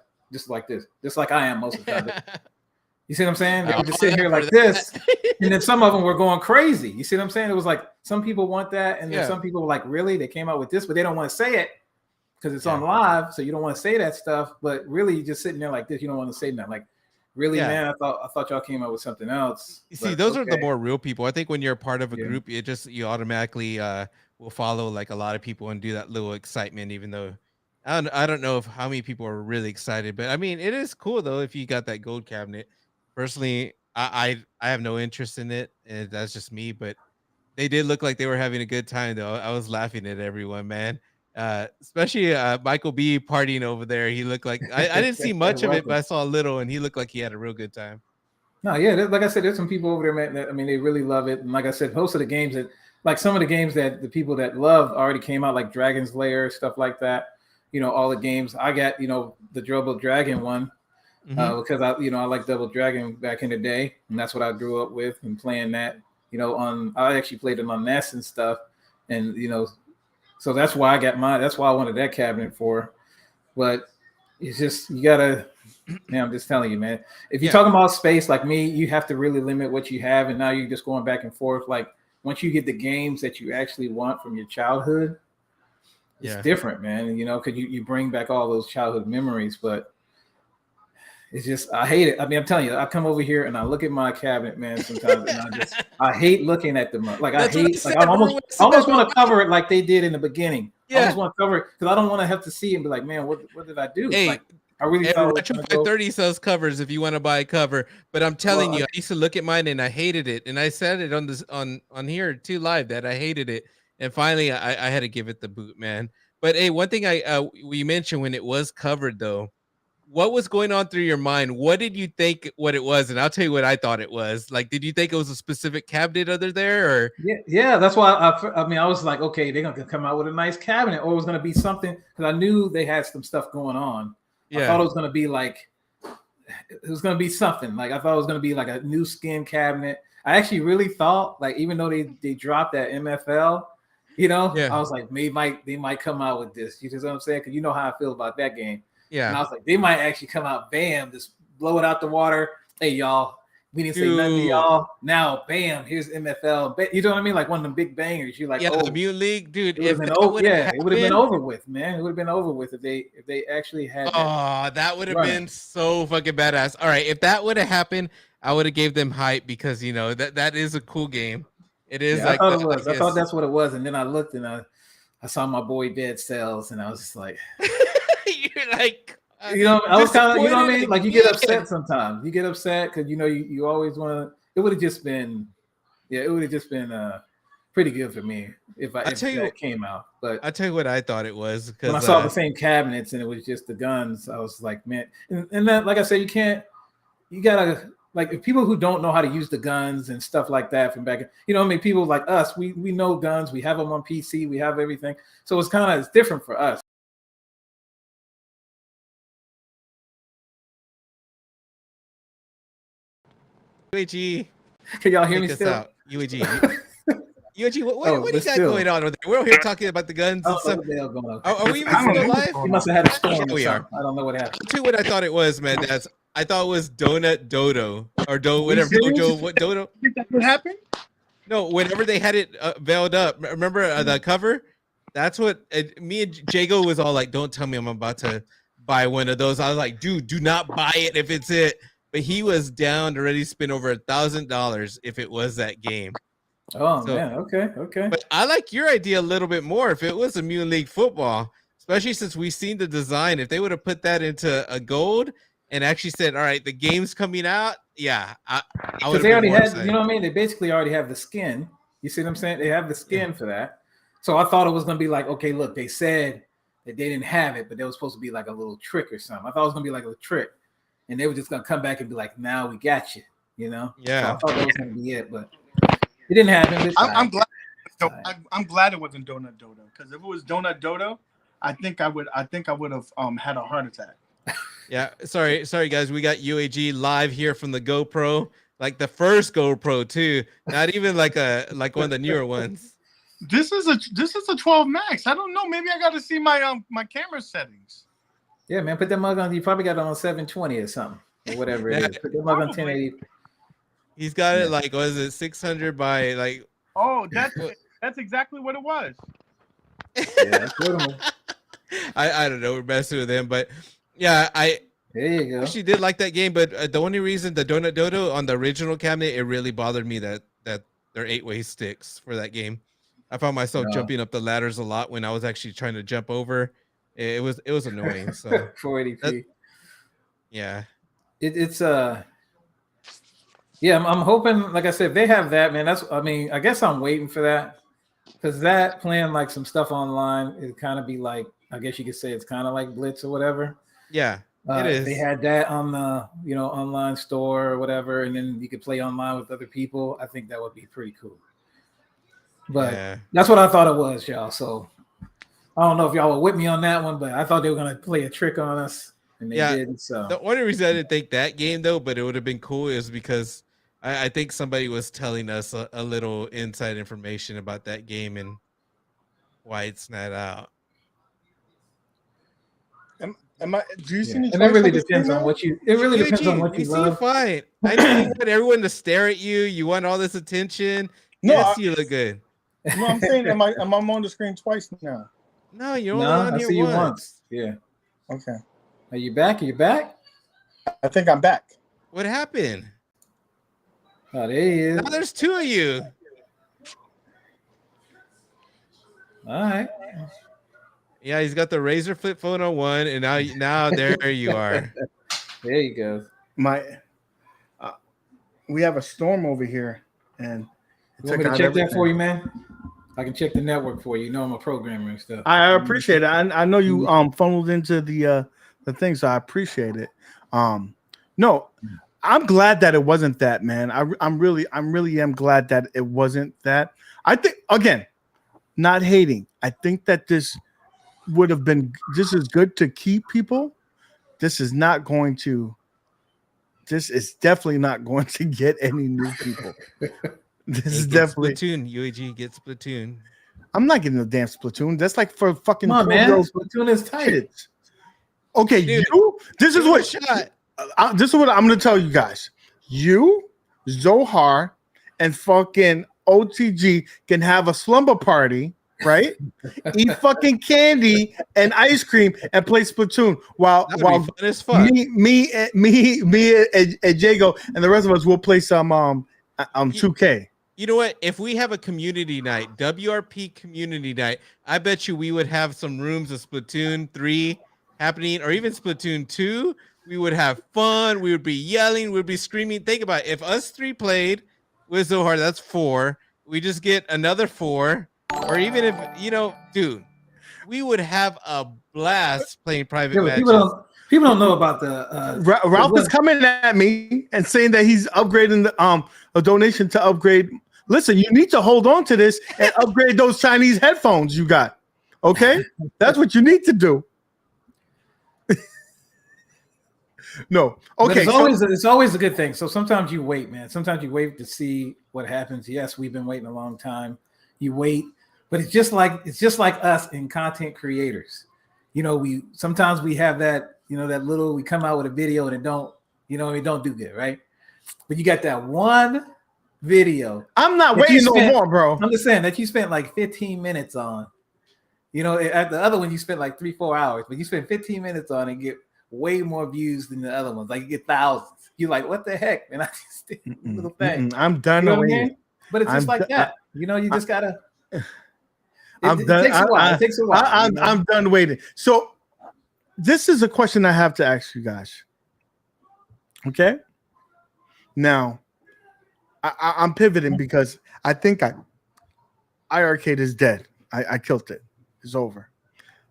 this, just like I am most of the time. You see what I'm saying? They were just sitting here like this, and then some of them were going crazy. You see what I'm saying? It was like some people want that, and then some people were like, really? They came out with this, but they don't want to say it because it's on live, so you don't want to say that stuff. But really, you're just sitting there like this. You don't want to say that. Like, really, man? I thought y'all came out with something else. You see, those are the more real people. I think when you're a part of a group, you automatically will follow like a lot of people and do that little excitement, even though I don't know if how many people are really excited. But I mean, it is cool though if you got that gold cabinet. Personally, I have no interest in it, and that's just me. But they did look like they were having a good time, though. I was laughing at everyone, man. Especially Michael B partying over there. He looked like I didn't see much of it, but I saw a little, and he looked like he had a real good time. No, yeah, like I said, there's some people over there, man. That, I mean, they really love it. And like I said, most of the games that, like some of the games that the people that love already came out, like Dragon's Lair, stuff like that. All the games I got, the Double Dragon one. Because I like Double Dragon back in the day, and that's what I grew up with and playing that. I actually played it on NES and stuff, and so that's why I got mine. That's why I wanted that cabinet for. But it's just you gotta. Man, I'm just telling you, man. If you're talking about space like me, you have to really limit what you have, and now you're just going back and forth. Like once you get the games that you actually want from your childhood, it's different, man. Because you bring back all those childhood memories, but. It's just I hate it. I mean, I'm telling you, I come over here and I look at my cabinet, man. Sometimes, and I hate looking at them. Like I hate, like I almost want to cover it like they did in the beginning. I almost want to cover it because I don't want to have to see it and be like, man, what did I do? Hey, like, I really thought Retro 530 sells covers if you want to buy a cover. But I'm telling you, I used to look at mine and I hated it, and I said it on this on here too live that I hated it, and finally I had to give it the boot, man. But hey, one thing we mentioned when it was covered though. What was going on through your mind? What did you think what it was? And I'll tell you what I thought it was. Like, did you think it was a specific cabinet under there? Or yeah, that's why I was like, okay, they're gonna come out with a nice cabinet, or it was gonna be something because I knew they had some stuff going on. I thought it was gonna be like it was gonna be something. Like I thought it was gonna be like a new skin cabinet. I actually really thought, like, even though they dropped that MFL, I was like, they might come out with this. You know what I'm saying? Because you know how I feel about that game. Yeah. And I was like, they might actually come out, bam, just blow it out the water. Hey, y'all, we didn't say nothing to y'all. Now, bam, here's MFL. You know what I mean? Like one of them big bangers. You're like, the Mutant League, dude. It would have been over with, man. It would have been over with if they actually had. That would have been so fucking badass. All right, if that would have happened, I would have gave them hype because that is a cool game. It is. Yeah, like I thought it was. I thought that's what it was, and then I looked and I saw my boy Dead Cells, and I was just like. You're like, I was kind of, you know what I mean? Like you get upset sometimes. You get upset because you always want to. It would have just been, pretty good for me if that came out. But I'll tell you what I thought it was because when I saw the same cabinets and it was just the guns, I was like, man. And then, like I said, you gotta like if people who don't know how to use the guns and stuff like that from back, people like us, we know guns, we have them on PC, we have everything, so it's different for us. UAG, can y'all hear me still? Out. UAG, what do you got going on over there? We're over here talking about the guns and stuff. Are we even still live? You must have had a storm. We are. I don't know what happened. I'll tell you what I thought it was, man. I thought it was Donut Dodo or whatever. Dojo, what Dodo? What happened? No, whenever they had it veiled up. Remember the cover? That's what me and Jago was all like. Don't tell me I'm about to buy one of those. I was like, dude, do not buy it if it's it. But he was down to already spend over $1,000 if it was that game. Oh man, okay. But I like your idea a little bit more. If it was a Mutant League football, especially since we've seen the design, if they would have put that into a gold and actually said, "All right, the game's coming out," yeah, I would. Because they already had, you know what I mean? They basically already have the skin. You see what I'm saying? They have the skin for that. So I thought it was gonna be like, okay, look, they said that they didn't have it, but there was supposed to be like a little trick or something. I thought it was gonna be like a little trick, and they were just gonna come back and be like, "Now we got you," you know? Yeah. So I thought that was gonna be it, but it didn't happen. I'm glad. I'm glad it wasn't Donut Dodo, because if it was Donut Dodo, I think I would have had a heart attack. Yeah, sorry guys, we got UAG live here from the GoPro, like the first GoPro too, not even like one of the newer ones. This is a 12 Max. I don't know. Maybe I got to see my my camera settings. Yeah, man, put that mug on. You probably got it on 720 or something, or whatever it is. Put that mug on 1080. He's got it like, what is it, 600 by like? Oh, that's exactly what it was. Yeah, I don't know. We're messing with him, but yeah, there you go. Actually did like that game, but the only reason the Donut Dodo on the original cabinet, it really bothered me that there are 8-way sticks for that game. I found myself jumping up the ladders a lot when I was actually trying to jump over. It was annoying. So 480p. Yeah. It's yeah, I'm hoping, like I said, they have that, man. I guess I'm waiting for that, because that playing like some stuff online, it kind of be like, I guess you could say it's kind of like Blitz or whatever. Yeah, it is. If they had that on the online store or whatever, and then you could play online with other people, I think that would be pretty cool. But that's what I thought it was, y'all. So I don't know if y'all were with me on that one, but I thought they were gonna play a trick on us, and they didn't. So the only reason I didn't think that game though, but it would have been cool, is because I think somebody was telling us a little inside information about that game and why it's not out. Do you see me? And it really depends on what you. It really depends on what you love. Fine. I know you want everyone to stare at you. You want all this attention. No, yes, you look good. No, I'm saying, am I on the screen twice now? No, you're only on here once. Yeah. Okay. Are you back? Are you back? I think I'm back. What happened? Oh, there he is. Now there's two of you. All right. Yeah, he's got the Razer flip phone on one, and now there you are. There you go. We have a storm over here, and you want me to check that for you, man? I can check the network for you. You know I'm a programmer and stuff. I appreciate it. I know you funneled into the thing, so I appreciate it. No, I'm glad that it wasn't that, man. I'm really am glad that it wasn't that. I think, again, not hating. I think that this would have been just as good to keep people. This is definitely not going to get any new people. This is definitely Splatoon. UAG gets Splatoon. I'm not getting the damn Splatoon. That's like for fucking. Come on, man. Splatoon is tight. Okay, dude, this is what I'm going to tell you guys. You, Zohar, and fucking OTG can have a slumber party, right? Eat fucking candy and ice cream and play Splatoon while me and Jago and the rest of us will play some 2K. You know what? If we have a community night, WRP community night, I bet you we would have some rooms of Splatoon 3 happening, or even Splatoon 2. We would have fun. We would be yelling. We'd be screaming. Think about it. If us three played with Zohar, that's 4. We just get another 4. Or even if, dude, we would have a blast playing private matches. People don't know about the Ralph is coming at me and saying that he's upgrading a donation to upgrade. Listen, you need to hold on to this and upgrade those Chinese headphones you got. Okay? That's what you need to do. No. Okay. It's always a good thing. So sometimes you wait, man. Sometimes you wait to see what happens. Yes, we've been waiting a long time. You wait, but it's just like us in content creators. Sometimes we have that, that little, we come out with a video and it don't do good, right? But you got that one video. I'm not waiting no more, bro. I'm just saying that you spent like 15 minutes on. At the other one you spent like 3-4 hours, but you spent 15 minutes on and get way more views than the other ones. Like you get thousands. You're like, what the heck? And I just did a little thing. I'm done waiting. But it's just like that. You know, you just gotta. I'm done. It takes a while. It takes a while. I'm done waiting. So this is a question I have to ask you guys. Okay. Now, I'm pivoting because I think iiRcade is dead. I killed it. It's over.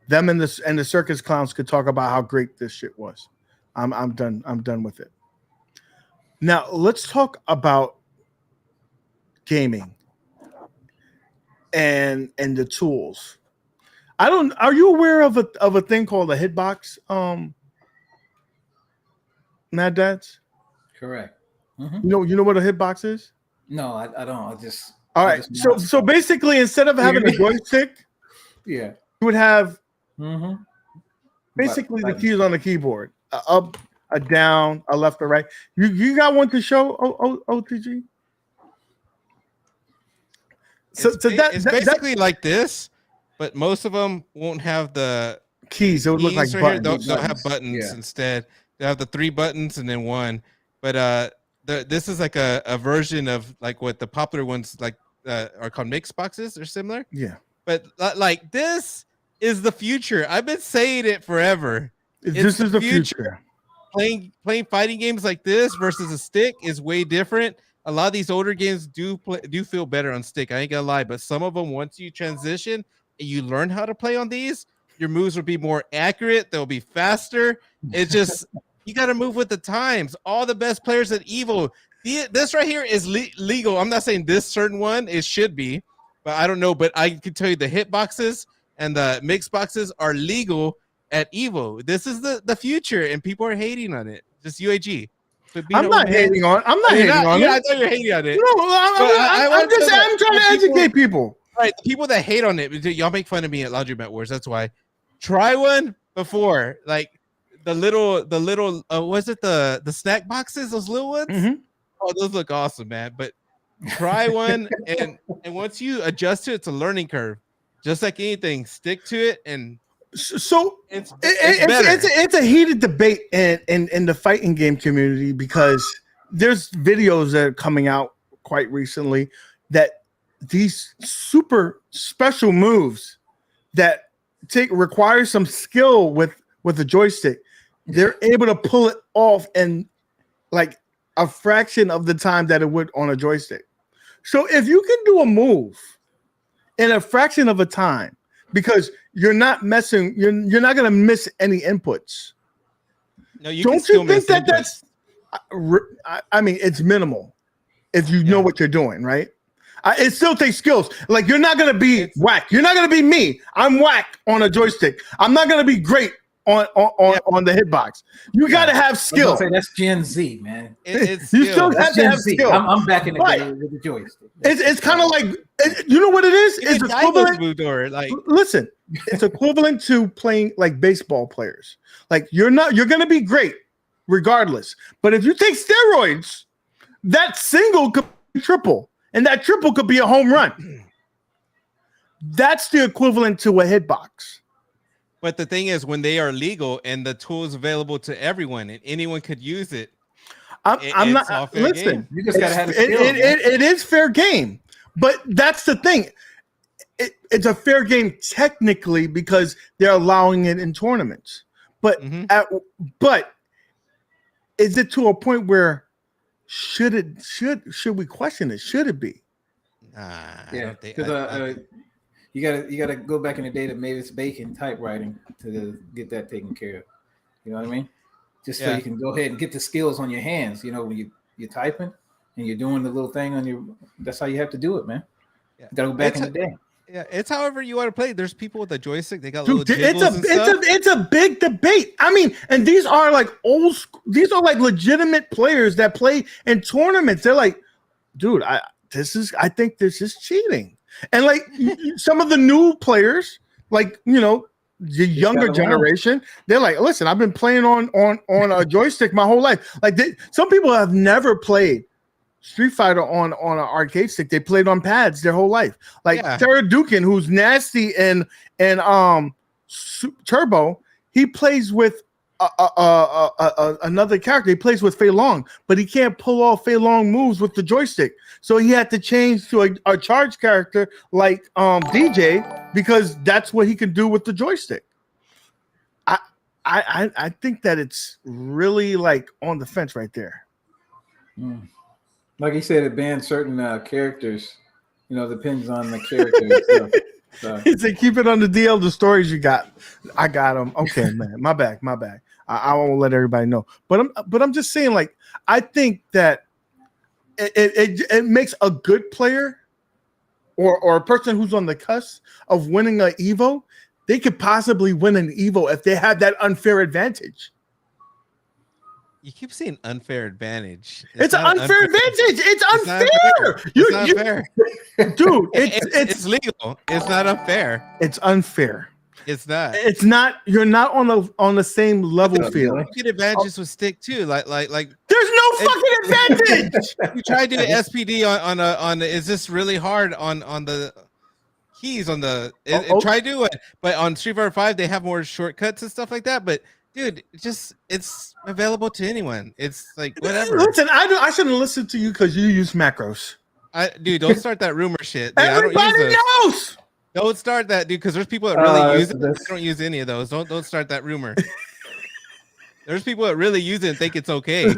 Them and the circus clowns could talk about how great this shit was. I'm done. I'm done with it. Now let's talk about gaming and the tools. Are you aware of a thing called a Hitbox? Mad Dads? Correct. Mm-hmm. You know what a Hitbox is? No, I don't. All right. So basically, instead of having a joystick, yeah, you would have basically the keys on the keyboard: a up, a down, a left, or right. You got one to show, OTG? It's basically like this, but most of them won't have the keys. It would look like buttons. They'll have buttons instead. They have the 3 buttons and then 1. But this is like a version of like what the popular ones like are called mix boxes or similar. Yeah. But like this is the future. I've been saying it forever. This is the future. Playing fighting games like this versus a stick is way different. A lot of these older games do feel better on stick. I ain't gonna lie, but some of them, once you transition and you learn how to play on these, your moves will be more accurate. They'll be faster. It's just you got to move with the times. All the best players at Evo. This right here is legal. I'm not saying this certain one it should be, but I don't know. But I can tell you the hitboxes and the mix boxes are legal at Evo. This is the future, and people are hating on it. Just UAG. I'm not hating on it. I thought you're hating on it. No, I'm trying to educate people. Right, the people that hate on it, y'all make fun of me at Laundromat Wars. That's why. Try one before, like the little. Was it the snack boxes? Those little ones. Mm-hmm. Oh, those look awesome, man. But try one, and once you adjust to it, it's a learning curve. Just like anything, stick to it, and so it's a heated debate in the fighting game community because there's videos that are coming out quite recently that these super special moves that require some skill with a joystick, they're able to pull it off in like a fraction of the time that it would on a joystick. So if you can do a move in a fraction of a time, because you're not going to miss any inputs. No, you don't you think that's? I mean, it's minimal if you know what you're doing, right? It still takes skills. Like you're not going to be whack. You're not going to be me. I'm whack on a joystick. I'm not going to be great on the hitbox. You got to have skill. That's Gen Z, man. It's you still have to have skill. I'm back in the day with the joystick. It's kind of like, you know what it is? It's equivalent. Listen, it's equivalent to playing like baseball players. Like you're going to be great regardless. But if you take steroids, that single could be triple, and that triple could be a home run. That's the equivalent to a hitbox. But the thing is, when they are legal and the tool is available to everyone and anyone could use it, I'm not. Listen, game. You just gotta have a skill. It is fair game, but that's the thing. It's a fair game technically because they're allowing it in tournaments. But but is it to a point where should we question it? Should it be? Yeah, because you gotta go back in the day to Mavis Bacon typewriting to get that taken care of. You know what I mean? Just so you can go ahead and get the skills on your hands. You know, when you're typing and you're doing the little thing on your. That's how you have to do it, man. Yeah. You gotta go back in the day. Yeah, it's however you want to play. There's people with a joystick. They got little jiggles it's a big debate. I mean, and these are like these are like legitimate players that play in tournaments. They're like, dude, I think this is cheating. And like some of the new players, like the younger generation, they're like, listen, I've been playing on a joystick my whole life. Like some people have never played Street Fighter on an arcade stick. They played on pads their whole life. Like Sarah Dukin, who's nasty and Turbo, he plays with another character. He plays with Fei Long, but he can't pull off Fei Long moves with the joystick. So he had to change to a charge character like DJ because that's what he can do with the joystick. I think that it's really like on the fence right there. Like he said, it bans certain characters. You know, depends on the character. So. He said, keep it on the DL, the stories you got. I got them. Okay, man. My bad. I won't let everybody know. But I'm just saying, like, I think that it makes a good player or a person who's on the cusp of winning an Evo, they could possibly win an Evo if they have that unfair advantage. You keep saying unfair advantage. It's an unfair advantage. It's unfair. It's not fair. Dude, it's legal. It's not unfair. It's unfair. It's not. It's not. You're not on the same level field. You get advantages with stick too. Like. There's no fucking advantage. You try to do SPD on. Is this really hard on the keys on the? Try to do it, but on Street Fighter 5 they have more shortcuts and stuff like that. But dude, it's available to anyone. It's like whatever. Listen, I shouldn't listen to you because you use macros. Dude, don't start that rumor shit. Dude, Everybody knows. Don't start that, dude, because there's people that really use it. I don't use any of those. Don't start that rumor. There's people that really use it and think it's okay.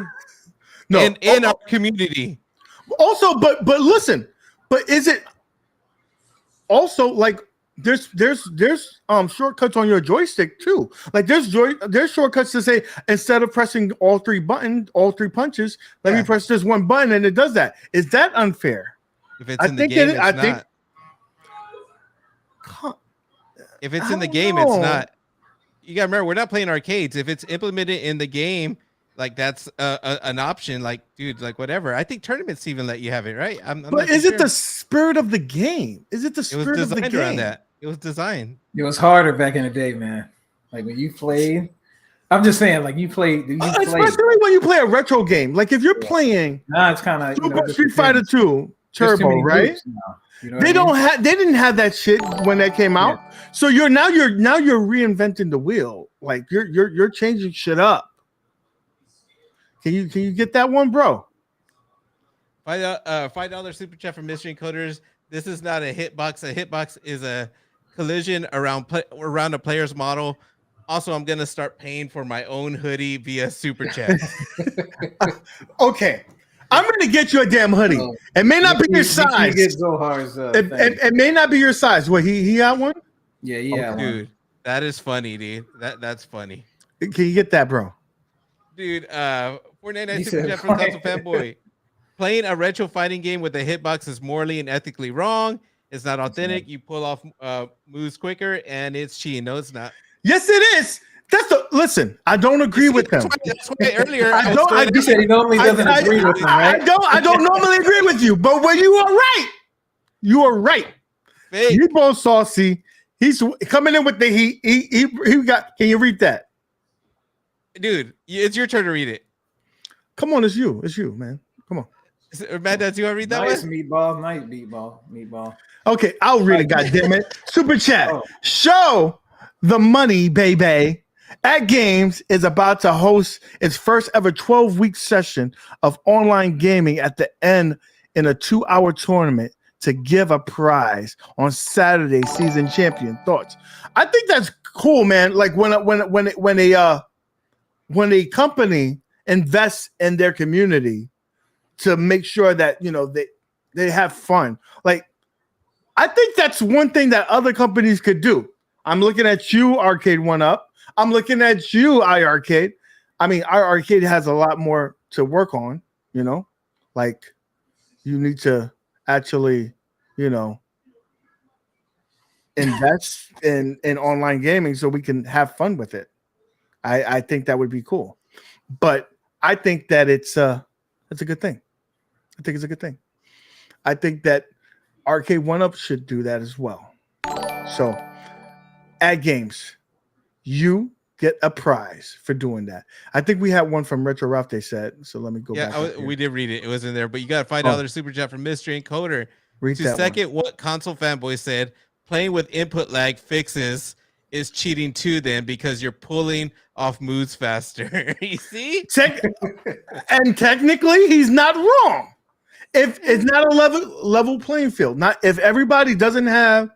No, in our community. Also, but listen, but is it also like there's shortcuts on your joystick too? Like there's shortcuts to say instead of pressing all three punches, let me press this one button and it does that. Is that unfair? If it's in the game, it's not. If it's in the game, it's not. You gotta remember, we're not playing arcades. If it's implemented in the game, like that's an option. Like, dude, like whatever. I think tournaments even let you have it, right? But is it the spirit of the game? Is it the spirit of the game? Around that. It was designed. It was harder back in the day, man. Like when you played. I'm just saying, like you played. Especially when you play a retro game. Like if you're playing. Nah, it's kind of Street Fighter 2 Turbo, right? You know they didn't have that shit when that came out. Yeah. So you're reinventing the wheel. Like you're changing shit up. Can you get that one, bro? $5 super chat from Mystery Encoders. This is not a hitbox. A hitbox is a collision around a player's model. Also, I'm gonna start paying for my own hoodie via super chat. Okay. I'm going to get you a damn hoodie. It may not be your size. It may not be your size. What, he got one? Yeah, yeah. Dude, that is funny, dude. That's funny. Can you get that, bro? Dude, 499 super chat from Console Fanboy. Playing a retro fighting game with a hitbox is morally and ethically wrong. It's not authentic. You pull off moves quicker, and it's cheating. No, it's not. Yes, it is. Listen. I don't agree with him. That's why earlier you said he normally doesn't agree with him, right? I don't normally agree with you, but when you are right, you are right. You both saucy. He's coming in with the heat. He got. Can you read that, dude? It's your turn to read it. Come on, it's you, man. Come on. Mad Dads, you want to read that nice one? Meatball. Okay, I'll read it. Goddammit. Super chat. Show the money, baby. At Games is about to host its first ever 12-week session of online gaming at the end in a 2-hour tournament to give a prize on Saturday. Season champion thoughts. I think that's cool, man. Like when a company invests in their community to make sure that they have fun. Like I think that's one thing that other companies could do. I'm looking at you, Arcade 1UP. I'm looking at you, iiRcade. I mean, iiRcade has a lot more to work on, like you need to actually, invest in online gaming so we can have fun with it. I think that would be cool. But I think that it's a good thing. I think it's a good thing. I think that Arcade 1UP should do that as well. So at Games, you get a prize for doing that. I think we had one from Retro Ralph, they said. So let me go back. Yeah, we did read it. It was in there. But you got a $5 super chat from Mystery Encoder. Read to that second what Console Fanboy said, playing with input lag fixes is cheating too, then, because you're pulling off moves faster. You see? And technically, he's not wrong. If it's not a level playing field, not if everybody doesn't have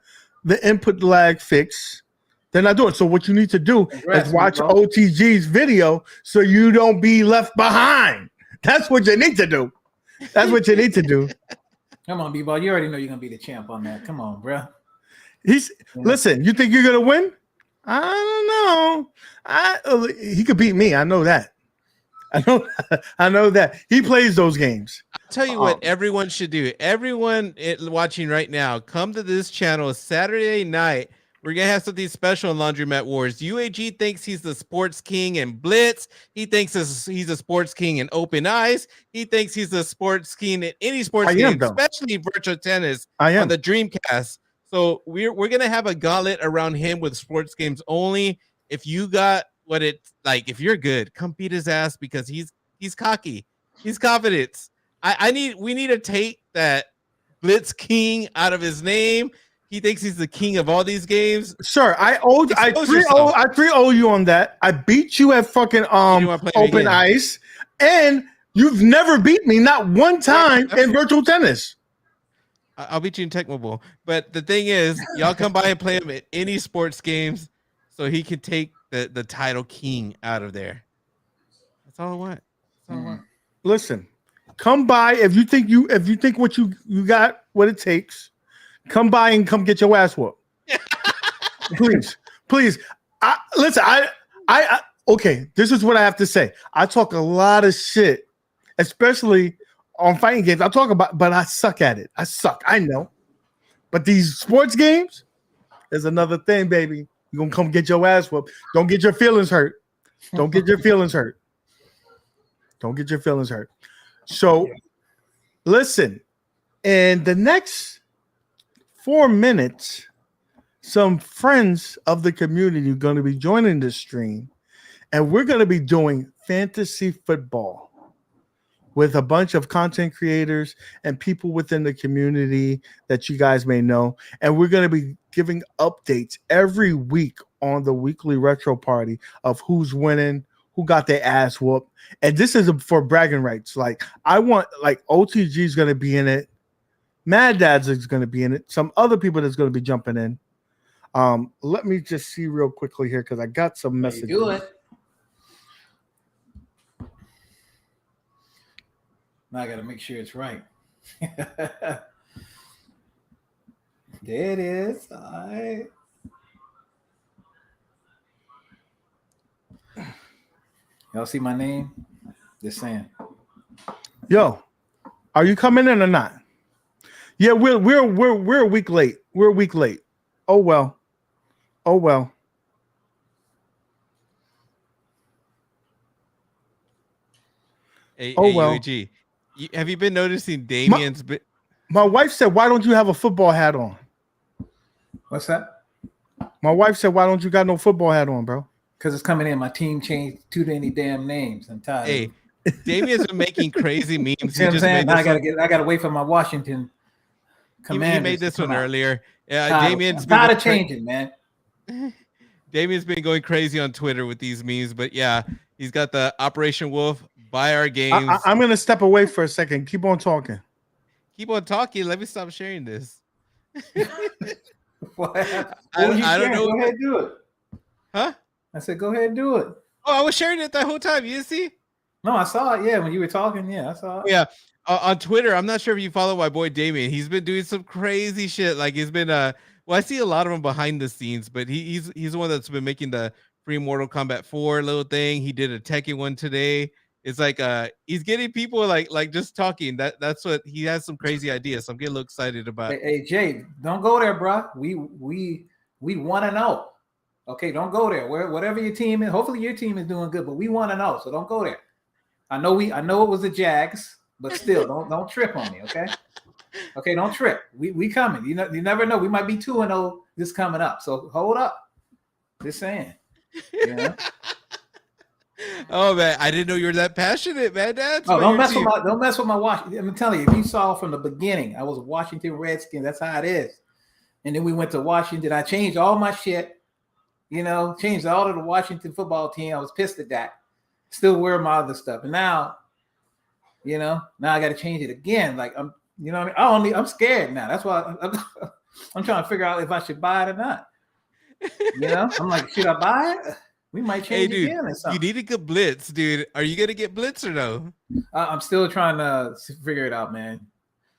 the input lag fix, they're not doing it. So what you need to do is watch OTG's video so you don't be left behind. That's what you need to do. That's what you need to do. Come on, B-Ball. You already know you're gonna be the champ on that. Come on, bro. Listen. You think you're gonna win? I don't know. He could beat me. I know that. I know that he plays those games. I'll tell you what everyone should do. Everyone watching right now, come to this channel Saturday night. We're gonna have something special in Laundromat Wars. UAG thinks he's the sports king in Blitz. He thinks he's a sports king in Open Eyes. He thinks he's the sports king in any sports game, especially virtual tennis on the Dreamcast. So we're gonna have a gauntlet around him with sports games only. If you got what it's like, if you're good, come beat his ass because he's cocky. He's confident. We need to take that Blitz King out of his name. He thinks he's the king of all these games. Sir, I 3-0 you on that. I beat you at fucking Open Ice, and you've never beat me, not one time in virtual tennis. I'll beat you in Tech Mobile. But the thing is, y'all come by and play him at any sports games so he can take the title king out of there. That's all I want. That's all I want. Listen, come by if you think what you got what it takes. Come by and come get your ass whooped. Please. Listen, okay, this is what I have to say. I talk a lot of shit, especially on fighting games. I talk about, but I suck at it. I suck. I know. But these sports games is another thing, baby. You're going to come get your ass whooped. Don't get your feelings hurt. Don't get your feelings hurt. Don't get your feelings hurt. So, listen, in the next 4 minutes, some friends of the community are going to be joining the stream, and we're going to be doing fantasy football with a bunch of content creators and people within the community that you guys may know. And we're going to be giving updates every week on the weekly retro party of who's winning, who got their ass whooped. And this is for bragging rights. Like, I want, like, OTG is going to be in it. Mad Dads is going to be in it. Some other people that's going to be jumping in. Let me just see real quickly here because I got some messages. Do it. Now I got to make sure it's right. There it is. All right. Y'all see my name? Just saying. Yo, are you coming in or not? Yeah, we're a week late. We're a week late. Oh well. Oh well. Hey, oh hey, well. UAG. Have you been noticing Damien's? My wife said, "Why don't you have a football hat on?" What's that? My wife said, "Why don't you got no football hat on, bro?" Because it's coming in. My team changed too many damn names. I'm tired. Hey, Damien's been making crazy memes. You know what I'm saying? I gotta wait for my Washington Commanders. He made this one earlier. Yeah, Damien's been tired of changing, man. Damien's been going crazy on Twitter with these memes, but yeah, he's got the Operation Wolf. Buy our games. I'm gonna step away for a second. Keep on talking. Keep on talking. Let me stop sharing this. What? I don't know. Go ahead and do it. Huh? I said, go ahead and do it. Oh, I was sharing it the whole time. You didn't see? No, I saw it. Yeah, when you were talking. Yeah, I saw it. Yeah. On Twitter, I'm not sure if you follow my boy Damien. He's been doing some crazy shit. Like he's been well, I see a lot of him behind the scenes, but he's the one that's been making the free Mortal Kombat 4 little thing. He did a Tekken one today. It's like he's getting people like just talking. That's what he has, some crazy ideas. So I'm getting a little excited about. Hey Jay, don't go there, bro. We want to know. Okay, don't go there. Whatever your team is, hopefully your team is doing good, but we want to know. So don't go there. I know it was the Jags, but still don't trip on me, okay? Okay, don't trip. We coming. You never know. We might be 2-0 this coming up. So hold up. Just saying. You know? Oh man, I didn't know you were that passionate, man. Don't mess with my Washington. I'm telling you, if you saw from the beginning, I was a Washington Redskins. That's how it is. And then we went to Washington. I changed all my shit. You know, changed all of the Washington football team. I was pissed at that. Still wear my other stuff, and now, you know, now I got to change it again. Like I'm, you know, what I mean, I'm scared now. That's why I'm trying to figure out if I should buy it or not. You know, I'm like, should I buy it? We might change it again or something. You need to get Blitz, dude. Are you gonna get Blitz or no? I'm still trying to figure it out, man.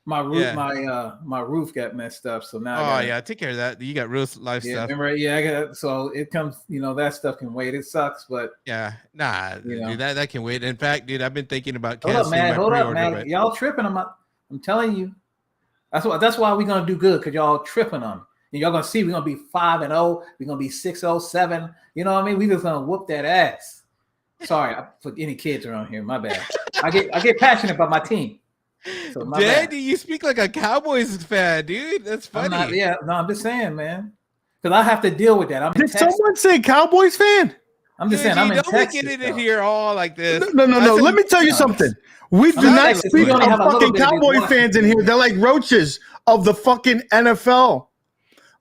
My roof, my roof got messed up, so now. Take care of that. You got real life stuff. Remember, I got so it comes. You know, that stuff can wait. It sucks, but dude, that can wait. In fact, dude, I've been thinking about canceling Hold up, man. Y'all tripping? I'm telling you. That's why we're gonna do good, because y'all tripping on me. And y'all gonna see we're gonna be 5-0. We're gonna be 6-0-7. You know what I mean? We just gonna whoop that ass. Sorry for any kids around here. My bad. I get passionate about my team. So Daddy, you speak like a Cowboys fan, dude. That's funny. I'm just saying, man. Because I have to deal with that. Did someone say Cowboys fan? I'm just saying. I'm in Texas. Don't get it in here all like this. No. Let me tell you something. We do not speak of fucking Cowboy fans in here. They're like roaches of the fucking NFL.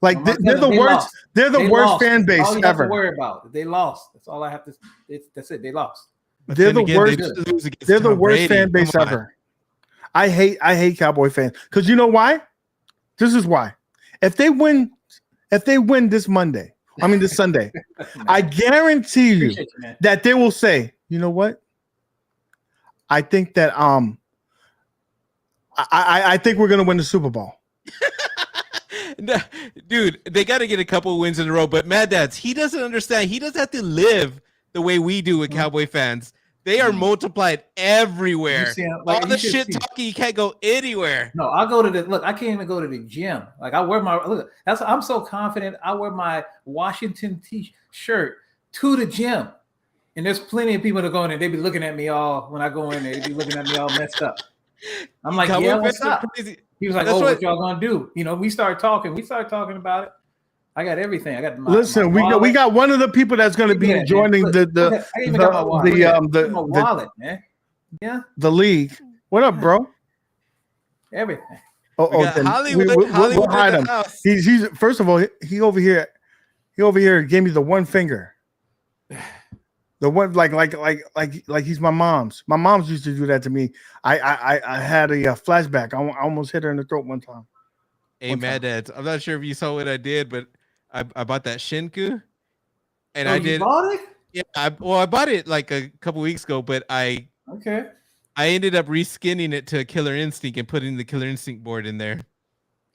Like they're the worst. They're the worst fan base ever. Have to worry about. They lost. That's all I have to. That's it. They lost. They're the worst. They're the worst fan base ever. I hate Cowboy fans, because you know why? This is why. If they win this Sunday, I guarantee you that they will say, you know what? I think that I think we're gonna win the Super Bowl. Dude, they got to get a couple of wins in a row. But Mad Dads, he doesn't understand. He doesn't have to live the way we do with Cowboy fans. They are multiplied everywhere. All the shit talking, you can't go anywhere. No, I go to I can't even go to the gym. Like I wear I'm so confident. I wear my Washington t-shirt to the gym. And there's plenty of people that go in there. They be looking at me all when I go in there. They be looking at me all messed up. I'm like, what's up? He was like, what y'all gonna do? You know, we start talking about it. I got everything. I got we got one of the people that's going to be joining the wallet, man. Yeah, the league. What up, bro? Everything. Hollywood. We'll hide him. He's first of all, he over here gave me the one finger. The one like he's my mom's. My mom's used to do that to me. I had a flashback. I almost hit her in the throat one time. Hey, Mad Dads, I'm not sure if you saw what I did, but I bought that Shinku, and you bought it? Yeah, I bought it like a couple weeks ago, but I ended up reskinning it to a Killer Instinct and putting the Killer Instinct board in there.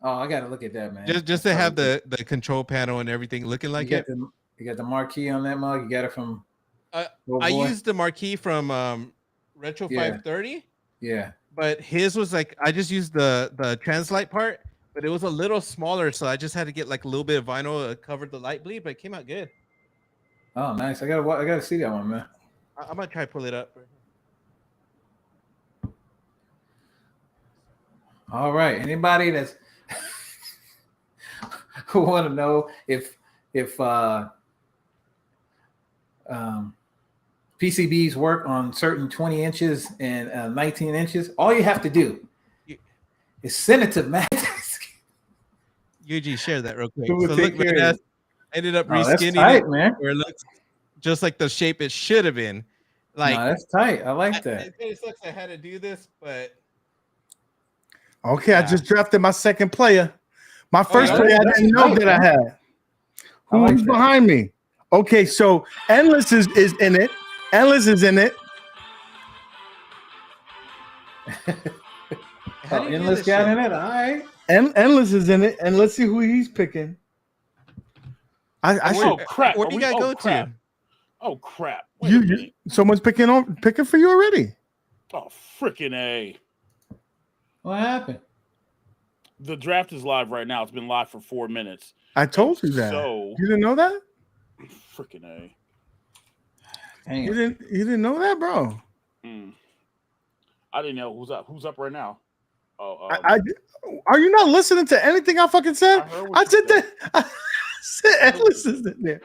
Oh, I gotta look at that, man. Just to have the control panel and everything looking like it. You got the marquee on that mug. You got it from. I used the marquee from Retro 530. Yeah, but his was like I just used the translite part. But it was a little smaller, so I just had to get like a little bit of vinyl that covered the light bleed, but it came out good. Oh, nice! I gotta see that one, man. I'm gonna try to pull it up. All right. Anybody that's who want to know if PCBs work on certain 20 inches and 19 inches, all you have to do is send it to Matt. UG, share that real quick. So look, man, I ended up reskinning tight, man. Where it looks just like the shape it should have been. Like that's tight. I like that. It sucks I had to do this, but okay, I just drafted my second player. My first player I didn't know that I had. Who's behind me? Okay, so Endless is in it. Endless is in it. Endless got in it. All right. Endless is in it, and let's see who he's picking. Crap! Where do you gotta go to? Oh crap! Someone's picking for you already. Oh freaking A! What happened? The draft is live right now. It's been live for 4 minutes. I told you that. So you didn't know that? Freaking A! Damn. You didn't know that, bro? I didn't know who's up right now. Oh, are you not listening to anything I fucking said? I said that. I said Endless is in there.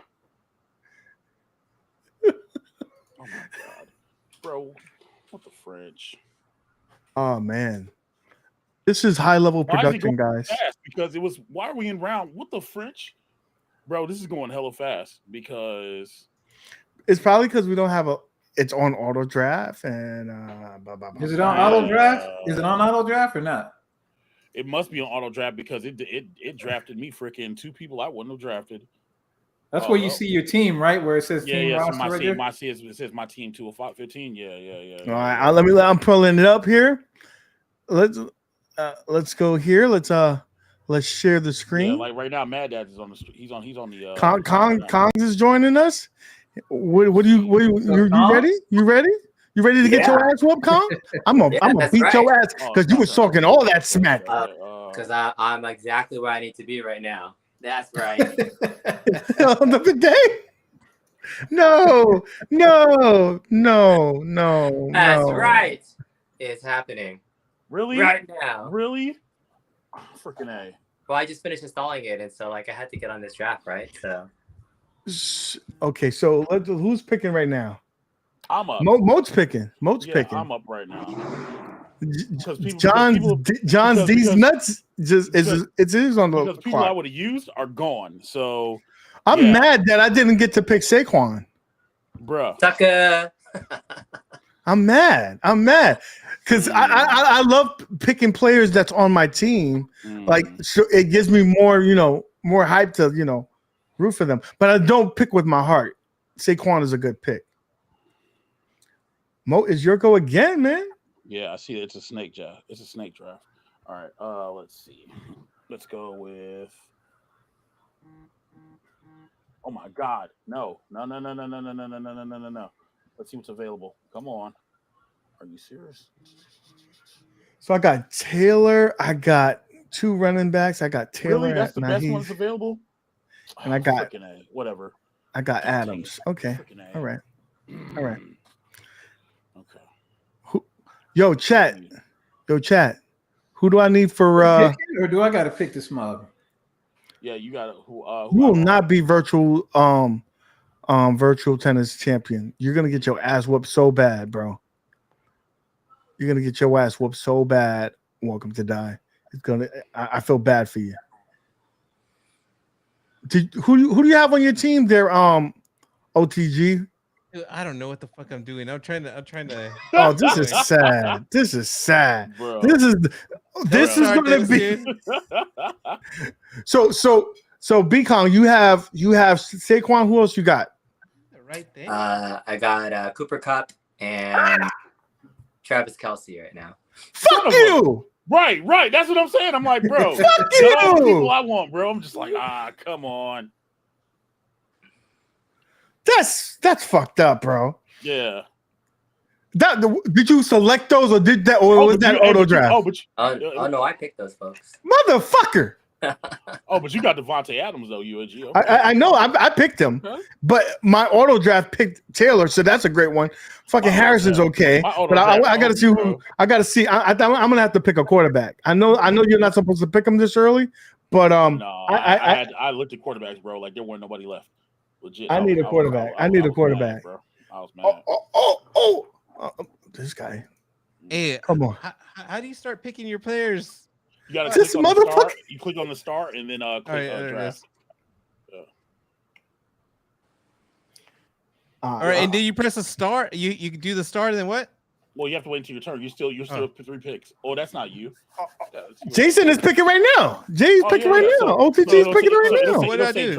Oh my god, bro! What the French? Oh man, this is high level production, guys. Because it was. Why are we in round? What the French? Bro, this is going hella fast because It's probably because we don't have a. It's on auto draft and. Is it on auto draft? Is it on auto draft or not? it must be on auto draft because it drafted me freaking 2 people I wouldn't have drafted. That's where you see your team, right? Where it says team roster. So right there? it says my team 215. Yeah. All right, I'm pulling it up here. Let's go here. Let's share the screen. Yeah, like right now, Mad Dad is on the. He's on the. Kongs is joining us. What do you ready? You ready? You ready to get your ass whooped, Kong? I'm gonna beat your ass because you was talking all that smack. Because I'm exactly where I need to be right now. That's right. On the bidet? No. That's right. It's happening. Really? Right now. Really? Oh, freaking A. Well, I just finished installing it, and so like I had to get on this draft, right? So. Okay, so who's picking right now? I'm up. Moat's picking. Picking. I'm up right now. John's these nuts it is on the because people I would have used are gone. So I'm mad that I didn't get to pick Saquon. Bruh. Tucker. I'm mad because I love picking players that's on my team. Like so it gives me more, more hype to, root for them. But I don't pick with my heart. Saquon is a good pick. Mo, is your go again, man? Yeah, I see it's a snake draft. It's a snake draft. All right, let's see. Let's go with. Oh my God! No. Let's see what's available. Come on. Are you serious? So I got Taylor. I got 2 running backs. I got Taylor. Really? That's the best ones available. And I got whatever. I got Adams. Okay. All right. Okay. Yo, chat. Who do I need for or do I gotta pick this mug? Yeah, you got who will not be virtual tennis champion. You're gonna get your ass whooped so bad, bro. You're gonna get your ass whooped so bad. Welcome to die. I feel bad for you. Who do you have on your team there? OTG. Dude, I don't know what the fuck I'm doing. I'm trying to. Oh, this is sad. This is sad. Bro. This is going to be. So B-Kong, you have Saquon. Who else you got? Right there. I got Cooper Kupp and Travis Kelce right now. Fuck you. Right. That's what I'm saying. I'm like, bro. Fuck you. All the people I want, bro. I'm just like, come on. That's fucked up, bro. Yeah. Did you select those or was that auto draft? Oh no, I picked those folks. Motherfucker. But you got Devontae Adams though, UAG. Okay. I know I picked him, but my auto draft picked Taylor, so that's a great one. Fucking Harrison's okay, but I gotta see who. I gotta see. I'm gonna have to pick a quarterback. I know you're not supposed to pick him this early, but no, I looked at quarterbacks, bro. Like there wasn't nobody left. Legit. I need a quarterback. I need a quarterback, bro. I was mad. This guy. Hey, come on. How do you start picking your players? You gotta this motherfucker. You click on the star and then click draft. Yeah. All right, and then you press a star. You do the star, and then what? Well, you have to wait until your turn. You're still 3 picks. Oh, that's not you. Jason is picking right now. Jay's picking right now. OTG's picking right now. What do I do?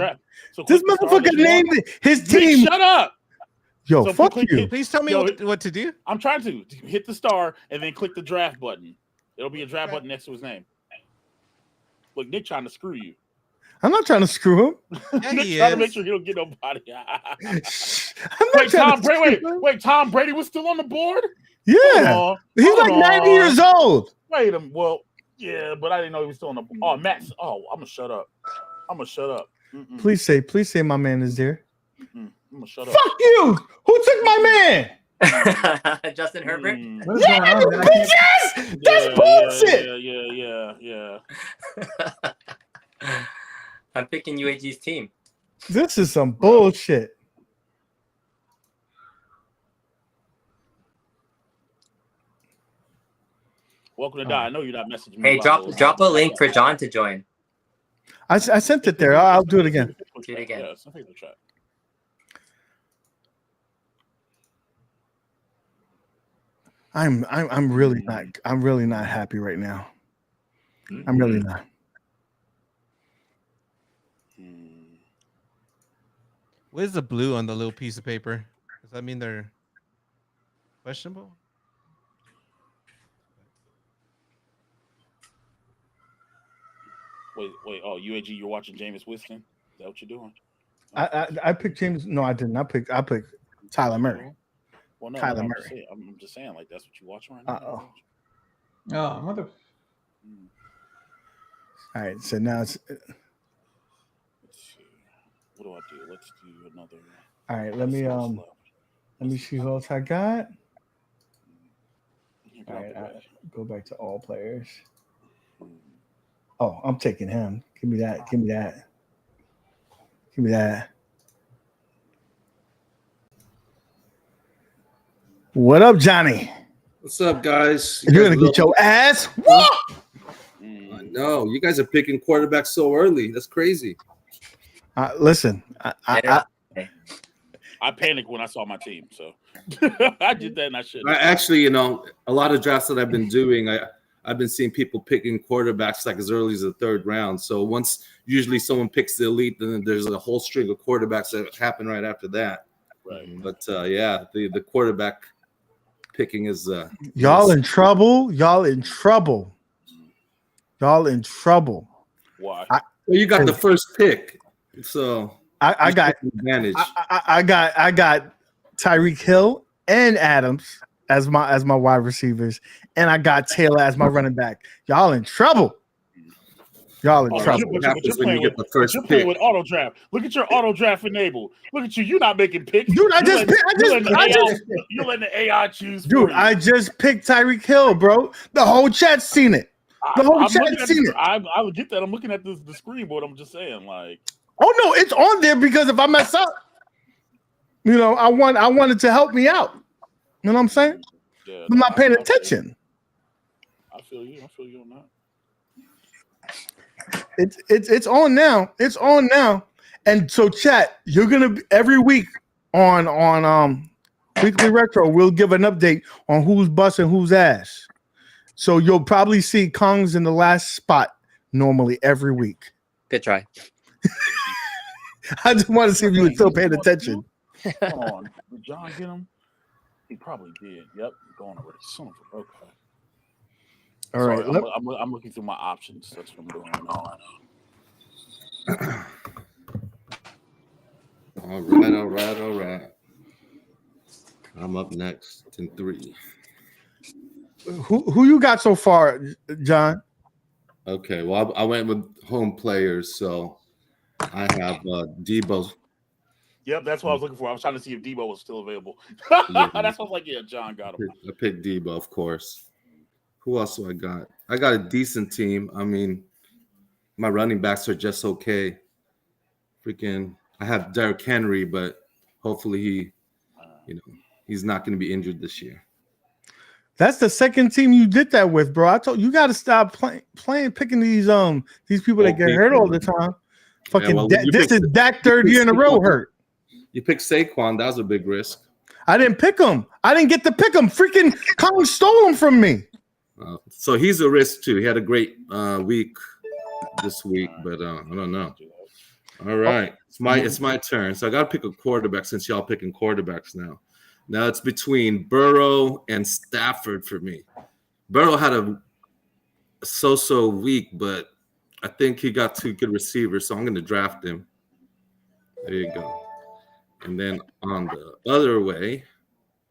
So this motherfucker named his team. Shut up. Yo, so fuck you. Please tell me what to do. I'm trying to hit the star and then click the draft button. It'll be a draft button next to his name. Look, Nick trying to screw you. I'm not trying to screw him. Yeah, Nick he trying is. to make sure he don't get nobody. Wait, Tom Brady was still on the board? Yeah. He's like 90 years old. Wait a minute. Well, yeah, but I didn't know he was still on the board. Oh, Max. Oh, I'm gonna shut up. Mm-mm. Please say my man is there. I'm gonna shut up. Fuck you! Who took my man? Justin Herbert. Yes! That's bullshit. Yeah. I'm picking UAG's team. This is some bullshit. Welcome to die. I know you're not messaging me. Hey, drop a link for John to join. I sent it there. I'll do it again. Do it again. Yeah, it's my favorite track. I'm really not happy right now. I'm really not. Where's the blue on the little piece of paper? Does that mean they're questionable? Wait. Oh, UAG, you're watching Jameis Winston? Is that what you're doing? I picked James. No, I didn't. I picked Tyler Murray. Well, no, Tyler I'm Murray. just saying, like that's what you watching right now. Oh, mother. All right, so now it's. Let's see. What do I do? Let's do another. All right, let me see who else I got. All right, go back to all players. Oh, I'm taking him. Give me that. What up, Johnny? What's up, guys? You're gonna get your ass. What? I know you guys are picking quarterbacks so early. That's crazy. Listen, I panicked when I saw my team, so I did that, and I shouldn't. Actually, a lot of drafts that I've been doing, I've been seeing people picking quarterbacks like as early as the third round. So once usually someone picks the elite, then there's a whole string of quarterbacks that happen right after that. Right. But the quarterback picking is y'all in trouble. Y'all in trouble. Why? Well, you got the first pick, so I got advantage. I got Tyreek Hill and Adams as my wide receivers, and I got Taylor as my running back. Y'all in trouble. Trouble. You're playing with auto draft. Look at your auto draft enabled. Look at you. You're not making picks. Dude, you're letting the AI choose. Dude, I just picked Tyreek Hill, bro. The whole chat's seen it. I would get that. I'm looking at the screen board. I'm just saying, like, oh no, it's on there because if I mess up, I wanted to help me out. You know what I'm saying? Yeah, I'm not paying attention. I feel you on that. It's on now. It's on now. And so, chat, you're gonna be every week on Weekly Retro. We'll give an update on who's busting whose ass. So you'll probably see Kong's in the last spot normally every week. Good try. I just want to see if you were still paying attention. Hold on. Did John get him? He probably did. Yep, going already. Son of a okay. All right. I'm looking through my options. That's what I'm doing right now. All right. I'm up next in 3. Who you got so far, John? Okay, well, I went with home players, so I have Debo. Yep, that's what I was looking for. I was trying to see if Debo was still available. That's what I was like, yeah, John got him. I picked Debo, of course. Who else do I got? I got a decent team. I mean, my running backs are just okay. I have Derrick Henry, but hopefully he's not going to be injured this year. That's the second team you did that with, bro. I told you got to stop picking these people that get hurt all the time. This is Dak third year in a row hurt. You picked Saquon. That was a big risk. I didn't pick him. I didn't get to pick him. Freaking Kong stole him from me. So he's a risk too. He had a great week this week, but I don't know. All right, it's my turn. So I got to pick a quarterback since y'all picking quarterbacks now. Now it's between Burrow and Stafford for me. Burrow had a so-so week, but I think he got 2 good receivers, so I'm going to draft him. There you go. And then on the other way,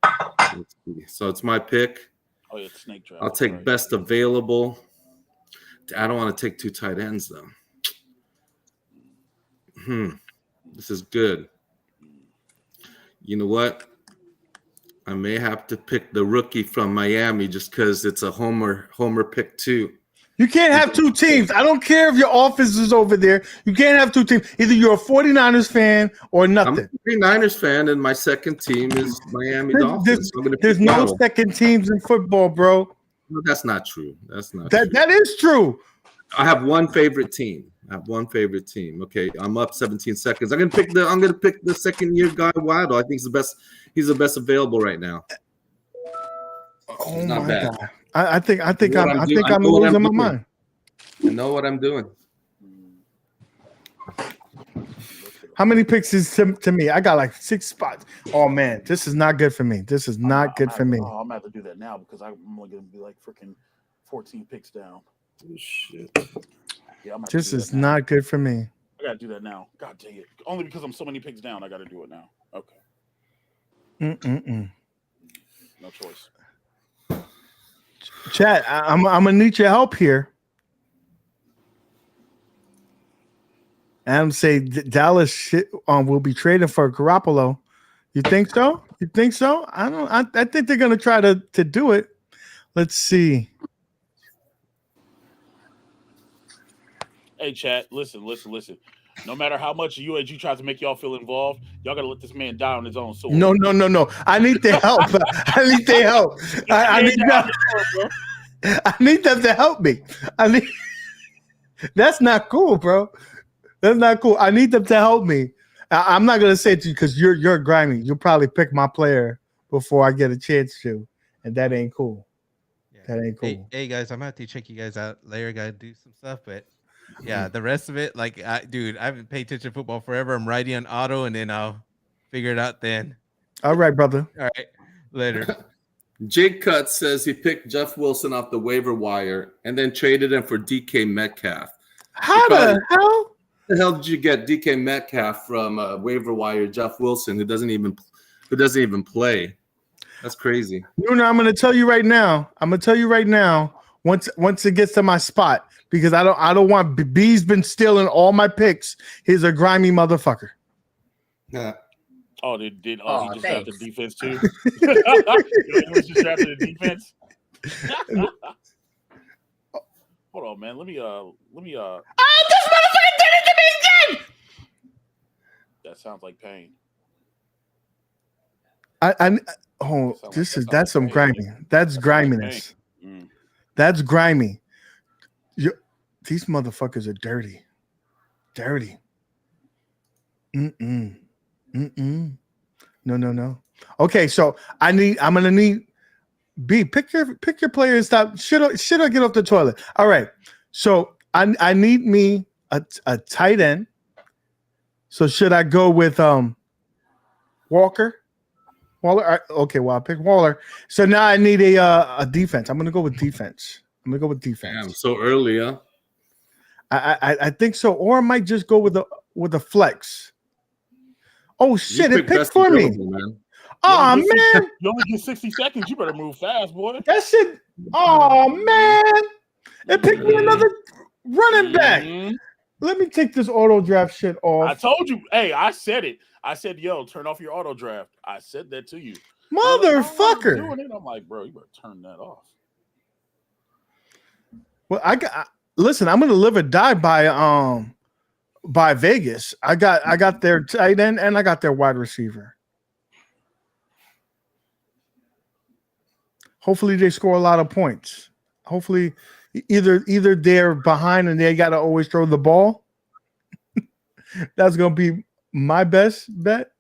let's see. So it's my pick. Oh, yeah, it's snake draft. I'll take best available. I don't want to take 2 tight ends, though. This is good. You know what? I may have to pick the rookie from Miami just because it's a homer pick too. You can't have 2 teams. I don't care if your office is over there. You can't have 2 teams. Either you're a 49ers fan or nothing. I'm a 49ers fan, and my second team is Miami Dolphins. There's no second teams in football, bro. No, that's not true. That's not true. That is true. I have one favorite team. I have one favorite team. Okay, I'm up 17 seconds. I'm gonna pick the second year guy Waddle. I think he's the best. He's the best available right now. Oh He's not my bad. god! I think I'm I'm losing my mind. I know what I'm doing. How many picks is to me? I got like 6 spots. Oh man, this is not good for me. This is not good for me. Oh, I'm gonna have to do that now because I'm only gonna be like freaking 14 picks down. Oh, shit. Yeah, I'm This is not good for me. I gotta do that now. God dang it! Only because I'm so many picks down, I gotta do it now. Okay. No choice. Chat, I'm gonna need your help here. Adam say Dallas will be trading for Garoppolo. You think so? You think so? I think they're gonna try to do it. Let's see. Hey, chat, listen. No matter how much UAG tries to make y'all feel involved, y'all gotta let this man die on his own sword. No. I need their help. I need their help. I need them to help me. That's not cool, bro. That's not cool. I need them to help me. I'm not gonna say it to you because you're grimy. You'll probably pick my player before I get a chance to, and that ain't cool. Yeah. That ain't cool. Hey guys, I'm gonna have to check you guys out later. Gotta do some stuff, but yeah, the rest of it, like, dude, I haven't paid attention to football forever. I'm writing on auto, and then I'll figure it out then. All right, brother. All right, later. Jake Cut says he picked Jeff Wilson off the waiver wire and then traded him for DK Metcalf. How the hell? The hell did you get DK Metcalf from waiver wire? Jeff Wilson, who doesn't even play. That's crazy. You know, I'm gonna tell you right now. Once it gets to my spot, because I don't want B's been stealing all my picks. He's a grimy motherfucker. Yeah. Oh, he just drafted the defense too. He just drafted the defense. Hold on, man. Let me. Oh, this motherfucker did it to me again. That sounds like pain. That's some grimy. That's griminess. That's grimy. These motherfuckers are dirty. No. Okay, so I'm gonna need B. Pick your player and stop. Should I get off the toilet? All right. So I need me a tight end. So should I go with Waller? Okay, well, I'll pick Waller. So now I need a defense. I'm gonna go with defense. Damn, so early, huh? I think so, or I might just go with a flex. Oh shit! It picked for me. Oh man! You only get 60 seconds. You better move fast, boy. That shit. Oh man! It picked me another running back. Let me take this auto draft shit off. I told you. Hey, I said it. I said, "Yo, turn off your auto draft." I said that to you, motherfucker. I'm like, bro, you better turn that off. Well, listen. I'm gonna live or die by Vegas. I got their tight end and I got their wide receiver. Hopefully they score a lot of points. Hopefully either they're behind and they got to always throw the ball. That's going to be my best bet.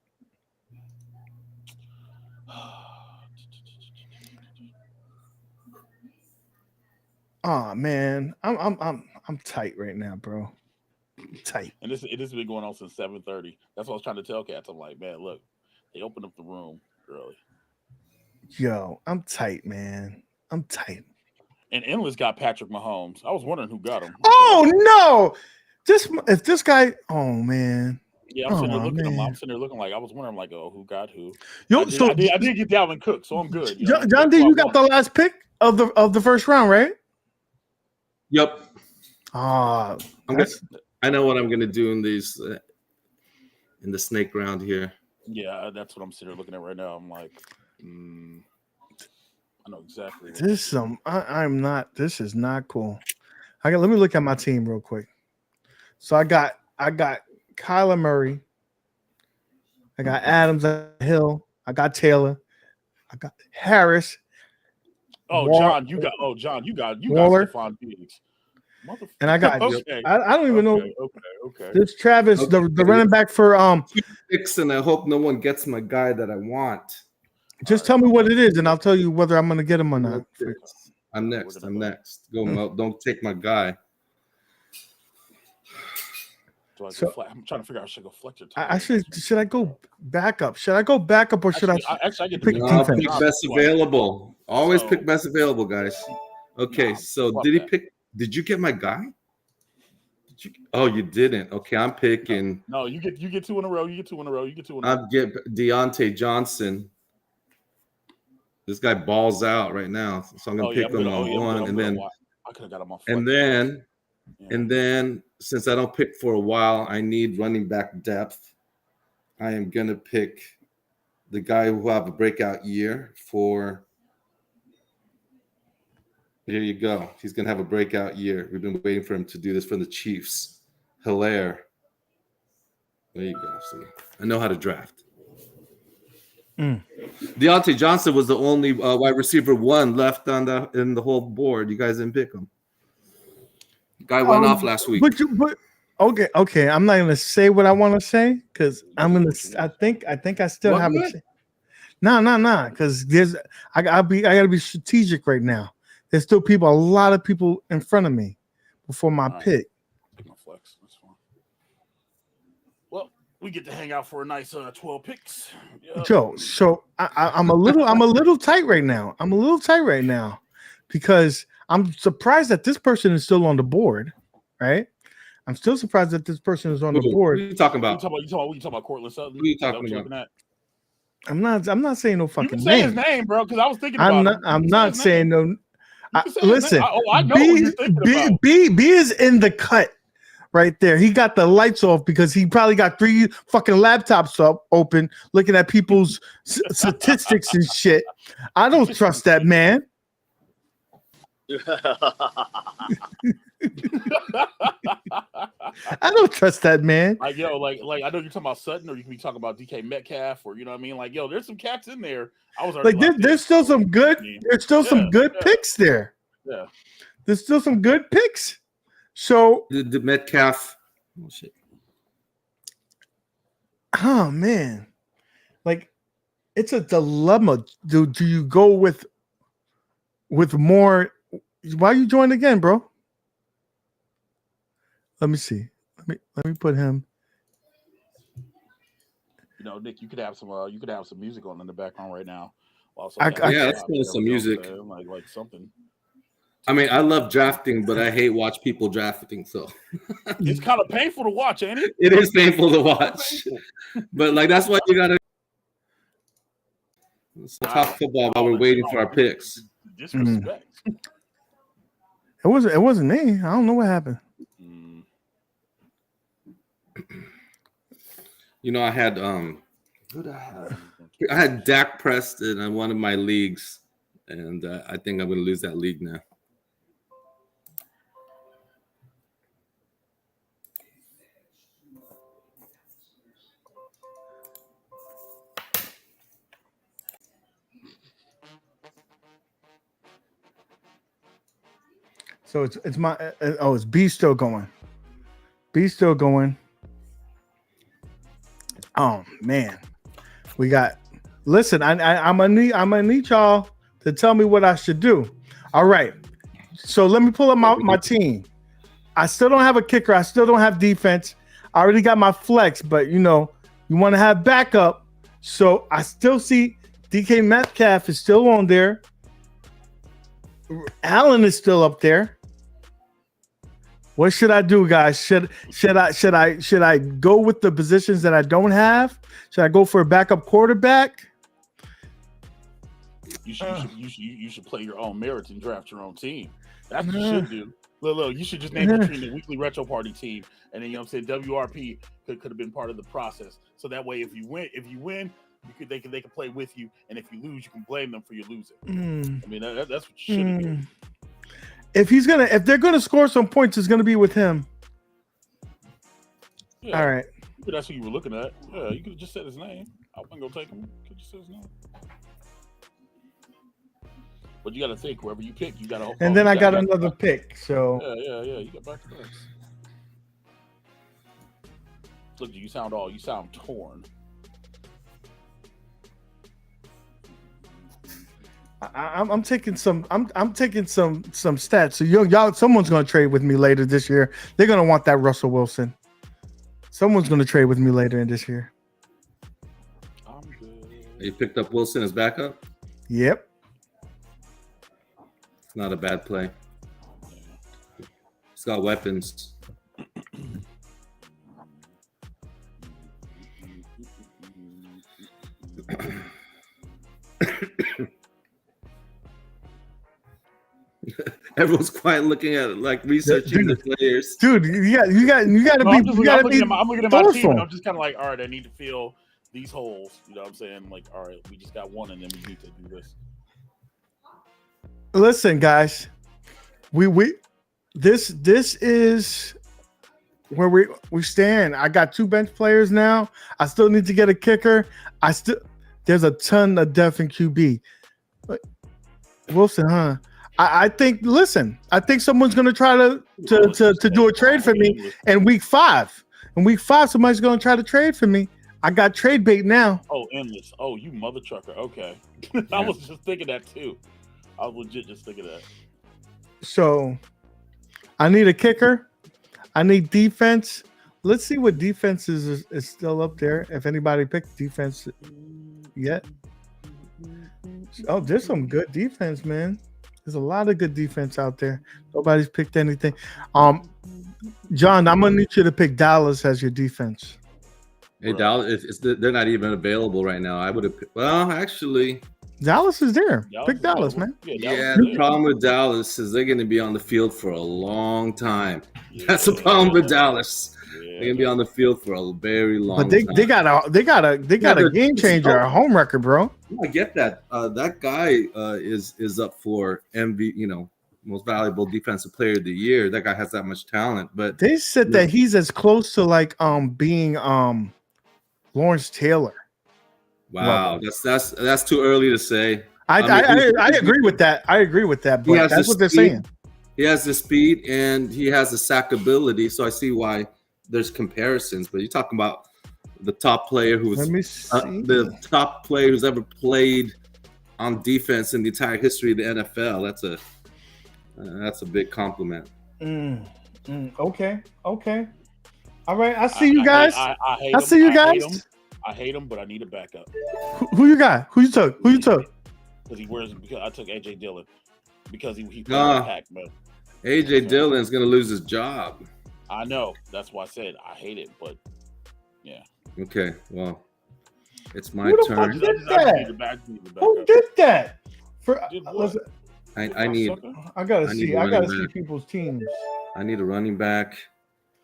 Oh man, I'm tight right now, bro. Tight. And this has been going on since 7:30. That's what I was trying to tell cats. I'm like, man, look, they opened up the room early. Yo, I'm tight, man. I'm tight. And Endless got Patrick Mahomes. I was wondering who got him. Oh no! If this guy, oh man. Yeah, I'm sitting there looking at him. I'm sitting there looking like I was wondering, like, oh, who got who? Yo, I did get Dalvin Cook, so I'm good. John D, you got the last pick of the first round, right? Yep. I know what I'm gonna do in these in the snake round here. Yeah, that's what I'm sitting there looking at right now. I'm like, I know exactly. I'm not. This is not cool. Let me look at my team real quick. So I got Kyler Murray. I got Adams, Hill. I got Taylor. I got Harris. John, you got Stephon Diggs. And I got Okay. I don't even know. Okay. This Travis, the running back for picks, and I hope no one gets my guy that I want. Just tell me what it is, and I'll tell you whether I'm gonna get him or not. I'm next. Go, Mo. Don't take my guy. So, I'm trying to figure out should I go flex or should I go backup? Should I go backup or should I get pick best available? Always pick best available, guys. Okay, so did you get my guy? Oh, you didn't. Okay, I'm picking. No, you get two in a row. I'll get Deontay Johnson. This guy balls out right now, so I'm gonna pick him on one, and then I could have got him on. And then since I don't pick for a while, I need running back depth. I am gonna pick the guy who will have a breakout year for. Here you go. He's gonna have a breakout year. We've been waiting for him to do this for the Chiefs. Hilaire. There you go. See, I know how to draft. Deontay Johnson was the only wide receiver one left in the whole board. You guys didn't pick him. Guy went off last week. But okay. I'm not gonna say what I want to say because I'm gonna. I think I still have it. No. Because I gotta be strategic right now. There's still a lot of people in front of me before my pick. Pick my flex. That's fine. Well, we get to hang out for a nice 12 picks. Yep. Joe, so I'm a little tight right now. Because I'm surprised that this person is still on the board, right? I'm still surprised that this person is on the board. What are you talking about? You talking about Cortland Sutton? Who are you talking about? I'm not saying no fucking name. You can say his name, bro, because I was thinking about it. I'm not saying no. Listen, I know what you're thinking about. B is in the cut right there. He got the lights off because he probably got 3 fucking laptops up open looking at people's statistics and shit. I don't trust that man. I don't trust that man. Like I know you're talking about Sutton, or you can be talking about DK Metcalf, or you know what I mean. Like there's some cats in there. I was like there's still some good. There's still some good picks there. Yeah, there's still some good picks. So the Metcalf. Oh shit. Oh man, like it's a dilemma. Do you go with more? Why you join again, bro? Let me see. Let me put him. You know, Nick, you could have some music on in the background right now. Let's play some music. Like something. I mean, I love drafting, but I hate watch people drafting. So it's kind of painful to watch, ain't it? It is painful to watch, but like that's why you gotta talk football while we're waiting for our picks. Disrespect. It wasn't me. I don't know what happened. You know, I had I had Dak Preston in one of my leagues, and I think I'm going to lose that league now. So it's my it's B still going. B still going. Oh man, we got. Listen, I'm gonna need y'all to tell me what I should do. All right, so let me pull up my team. I still don't have a kicker. I still don't have defense. I already got my flex, but you know, you want to have backup. So I still see DK Metcalf is still on there. Allen is still up there. What should I do, guys? Should I go with the positions that I don't have? Should I go for a backup quarterback? You should play your own merits and draft your own team. That's what you should do. Look, you should just name the weekly retro party team, and then you know what I'm saying WRP could have been part of the process. So that way, if you win, they can play with you, and if you lose, you can blame them for your losing. I mean that's what you should do. If they're gonna score some points, it's gonna be with him. Yeah. All right. That's who you were looking at. Yeah, you could have just said his name. I wasn't gonna take him. Could just say his name. But you got to think, whoever you pick, you got to. And then I got another pick. So yeah. You got back to backs. Look, you sound torn. I'm taking some stats. So y'all, someone's gonna trade with me later this year. They're gonna want that Russell Wilson. Someone's gonna trade with me later in this year. I'm good. You picked up Wilson as backup. Yep. It's not a bad play. He's got weapons. Everyone's quiet, looking at it, like researching the players. Dude, you got to be. I'm looking at my team, thoughtful. and I'm just kind of like, all right, I need to fill these holes. You know what I'm saying? Like, all right, we just got one, and then we need to do this. Listen, guys, this is where we stand. I got 2 bench players now. I still need to get a kicker. There's a ton of depth in QB. Wilson, huh? I think someone's gonna try to do a trade for me in week 5. In week 5, somebody's gonna try to trade for me. I got trade bait now. Oh, endless. Oh, you mother trucker. Okay. I was just thinking that too. I was legit just thinking that. So I need a kicker. I need defense. Let's see what defense is still up there. If anybody picked defense yet. Oh, there's some good defense, man. There's a lot of good defense out there. Nobody's picked anything. John, I'm gonna need you to pick Dallas as your defense. Hey, Dallas, they're not even available right now. I would have. Well, actually, Dallas is there. Pick Dallas, man. Yeah, the problem with Dallas is they're going to be on the field for a long time. That's the problem with Dallas. They're going to be on the field for a very long time. But they got a game changer, a home record, bro. I get that. That guy is up for most valuable defensive player of the year. That guy has that much talent. But they said that he's as close to like being Lawrence Taylor. Wow, that's too early to say. I agree with that. But that's what they're saying. He has the speed and he has the sackability, so I see why there's comparisons. But you're talking about the top player who's the top player who's ever played on defense in the entire history of the NFL. That's a big compliment. Okay. All right. I see you guys. I see you guys. I hate him, but I need a backup. Who you got? Who you took? Because I took AJ Dillon because he played Pac, man. AJ Dillon's gonna lose his job. I know. That's why I said I hate it, but yeah. Okay, well, it's my turn. Who did that? I gotta see people's teams. I need a running back.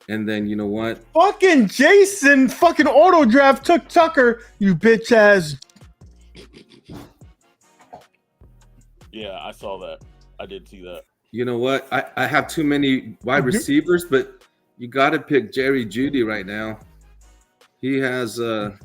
And then you know what? Fucking Jason fucking auto draft took Tucker, you bitch ass. Yeah, I saw that. I did see that. You know what? I have too many wide receivers, but you got to pick Jerry Jeudy right now. He's gonna